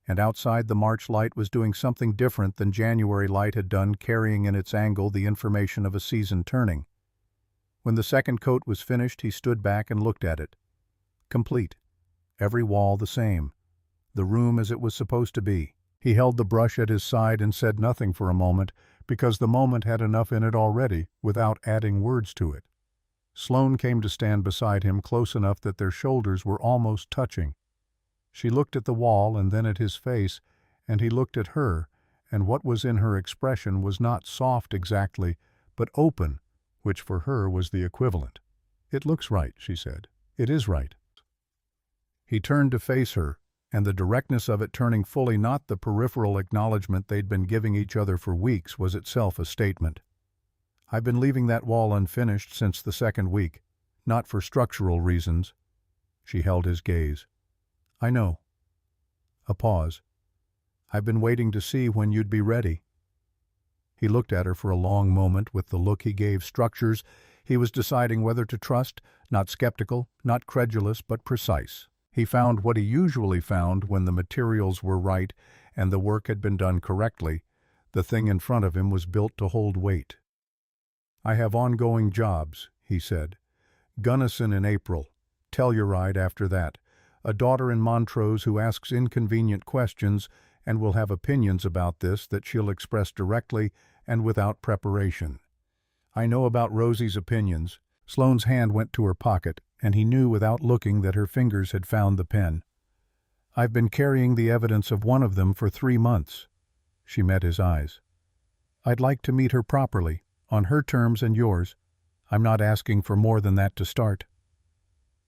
Speaker 1: and outside the March light was doing something different than January light had done, carrying in its angle the information of a season turning. When the second coat was finished, he stood back and looked at it. Complete. Every wall the same. The room as it was supposed to be. He held the brush at his side and said nothing for a moment, because the moment had enough in it already, without adding words to it. Sloane came to stand beside him, close enough that their shoulders were almost touching. She looked at the wall and then at his face, and he looked at her, and what was in her expression was not soft exactly, but open, which for her was the equivalent. "It looks right," she said. "It is right." He turned to face her, and the directness of it turning fully not the peripheral acknowledgement they'd been giving each other for weeks was itself a statement. "I've been leaving that wall unfinished since the second week, not for structural reasons." She held his gaze. "I know." A pause. "I've been waiting to see when you'd be ready." He looked at her for a long moment with the look he gave structures. He was deciding whether to trust, not skeptical, not credulous, but precise. He found what he usually found when the materials were right and the work had been done correctly. The thing in front of him was built to hold weight. "I have ongoing jobs," he said. "Gunnison in April. Telluride after that. A daughter in Montrose who asks inconvenient questions and will have opinions about this that she'll express directly and without preparation. I know about Rosie's opinions." Sloane's hand went to her pocket, and he knew without looking that her fingers had found the pen. "I've been carrying the evidence of one of them for 3 months. She met his eyes. "I'd like to meet her properly, on her terms and yours. I'm not asking for more than that to start."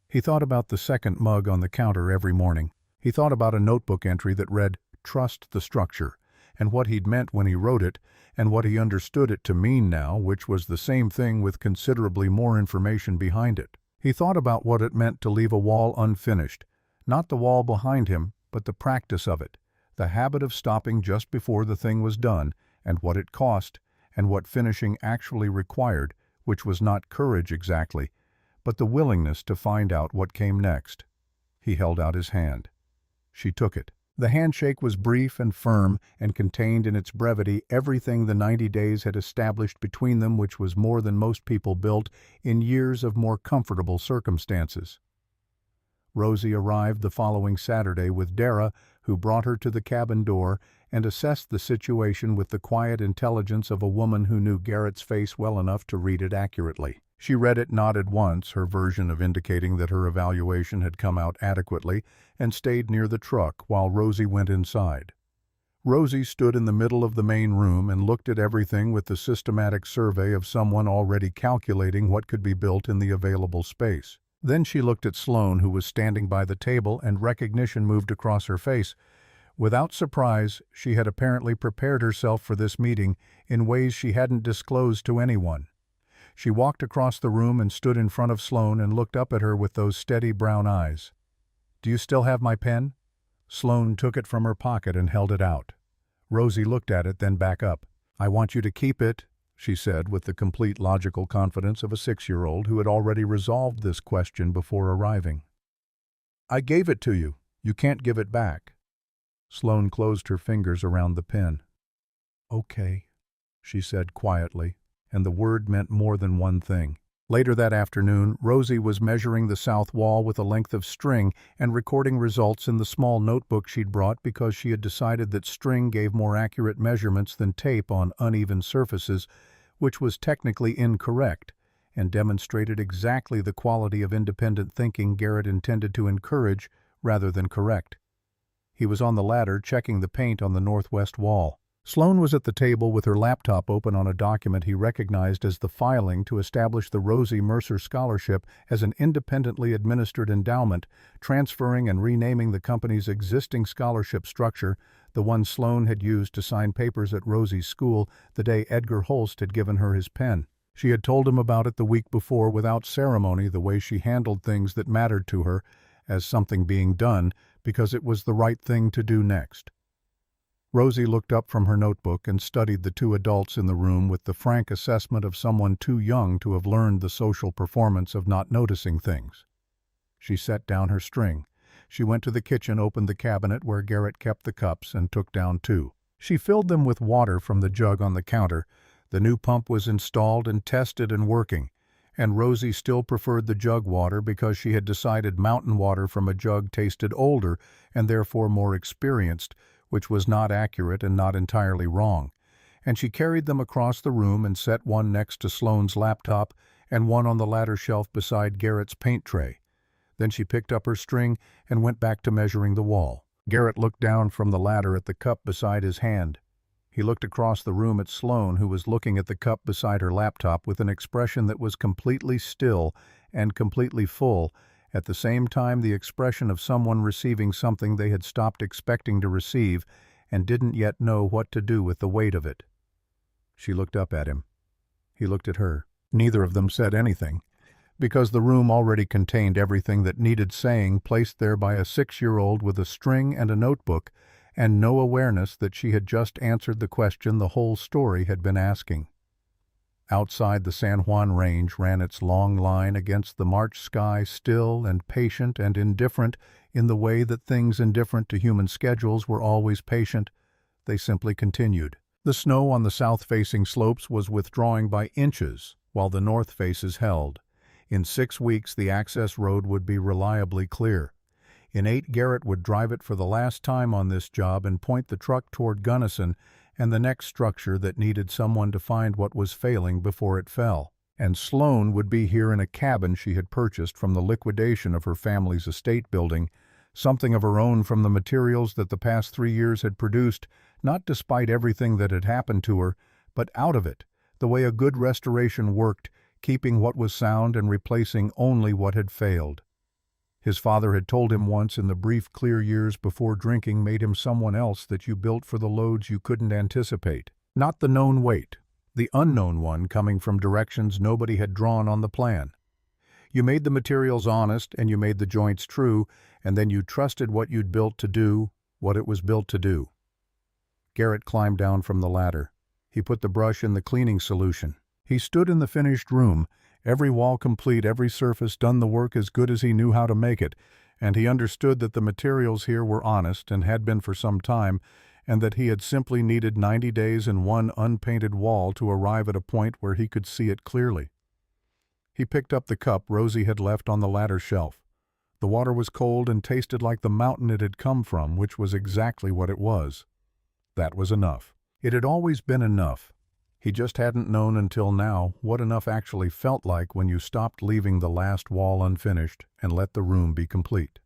Speaker 1: He thought about the second mug on the counter every morning. He thought about a notebook entry that read, "Trust the structure," and what he'd meant when he wrote it, and what he understood it to mean now, which was the same thing with considerably more information behind it. He thought about what it meant to leave a wall unfinished, not the wall behind him, but the practice of it, the habit of stopping just before the thing was done, and what it cost, and what finishing actually required, which was not courage exactly, but the willingness to find out what came next. He held out his hand. She took it. The handshake was brief and firm and contained in its brevity everything the 90 days had established between them, which was more than most people built in years of more comfortable circumstances. Rosie arrived the following Saturday with Dara, who brought her to the cabin door and assessed the situation with the quiet intelligence of a woman who knew Garrett's face well enough to read it accurately. She read it, nodded once, her version of indicating that her evaluation had come out adequately, and stayed near the truck while Rosie went inside. Rosie stood in the middle of the main room and looked at everything with the systematic survey of someone already calculating what could be built in the available space. Then she looked at Sloane, who was standing by the table, and recognition moved across her face. Without surprise, she had apparently prepared herself for this meeting in ways she hadn't disclosed to anyone. She walked across the room and stood in front of Sloane and looked up at her with those steady brown eyes. "Do you still have my pen?" Sloane took it from her pocket and held it out. Rosie looked at it, then back up. "I want you to keep it," she said with the complete logical confidence of a 6-year-old who had already resolved this question before arriving. "I gave it to you. You can't give it back." Sloane closed her fingers around the pen. "Okay," she said quietly, and the word meant more than one thing. Later that afternoon, Rosie was measuring the south wall with a length of string and recording results in the small notebook she'd brought because she had decided that string gave more accurate measurements than tape on uneven surfaces, which was technically incorrect, and demonstrated exactly the quality of independent thinking Garrett intended to encourage rather than correct. He was on the ladder checking the paint on the northwest wall. Sloane was at the table with her laptop open on a document he recognized as the filing to establish the Rosie Mercer Scholarship as an independently administered endowment, transferring and renaming the company's existing scholarship structure, the one Sloane had used to sign papers at Rosie's school the day Edgar Holst had given her his pen. She had told him about it the week before without ceremony, the way she handled things that mattered to her, as something being done, because it was the right thing to do next. Rosie looked up from her notebook and studied the two adults in the room with the frank assessment of someone too young to have learned the social performance of not noticing things. She set down her string. She went to the kitchen, opened the cabinet where Garrett kept the cups, and took down 2. She filled them with water from the jug on the counter. The new pump was installed and tested and working, and Rosie still preferred the jug water because she had decided mountain water from a jug tasted older and therefore more experienced, which was not accurate and not entirely wrong, and she carried them across the room and set one next to Sloane's laptop and one on the ladder shelf beside Garrett's paint tray. Then she picked up her string and went back to measuring the wall. Garrett looked down from the ladder at the cup beside his hand. He looked across the room at Sloane, who was looking at the cup beside her laptop with an expression that was completely still and completely full, at the same time the expression of someone receiving something they had stopped expecting to receive and didn't yet know what to do with the weight of it. She looked up at him. He looked at her. Neither of them said anything, because the room already contained everything that needed saying, placed there by a 6-year-old with a string and a notebook, and no awareness that she had just answered the question the whole story had been asking. Outside, the San Juan Range ran its long line against the March sky, still and patient and indifferent in the way that things indifferent to human schedules were always patient. They simply continued. The snow on the south-facing slopes was withdrawing by inches, while the north faces held. In 6 weeks, the access road would be reliably clear. In 8, Garrett would drive it for the last time on this job and point the truck toward Gunnison and the next structure that needed someone to find what was failing before it fell. And Sloane would be here in a cabin she had purchased from the liquidation of her family's estate building, something of her own from the materials that the past 3 years had produced, not despite everything that had happened to her, but out of it, the way a good restoration worked, keeping what was sound and replacing only what had failed. His father had told him once, in the brief, clear years before drinking made him someone else, that you built for the loads you couldn't anticipate. Not the known weight, the unknown one coming from directions nobody had drawn on the plan. You made the materials honest and you made the joints true, and then you trusted what you'd built to do what it was built to do. Garrett climbed down from the ladder. He put the brush in the cleaning solution. He stood in the finished room, every wall complete, every surface done the work as good as he knew how to make it, and he understood that the materials here were honest and had been for some time, and that he had simply needed 90 days and one unpainted wall to arrive at a point where he could see it clearly. He picked up the cup Rosie had left on the ladder shelf. The water was cold and tasted like the mountain it had come from, which was exactly what it was. That was enough. It had always been enough. He just hadn't known until now what enough actually felt like when you stopped leaving the last wall unfinished and let the room be complete.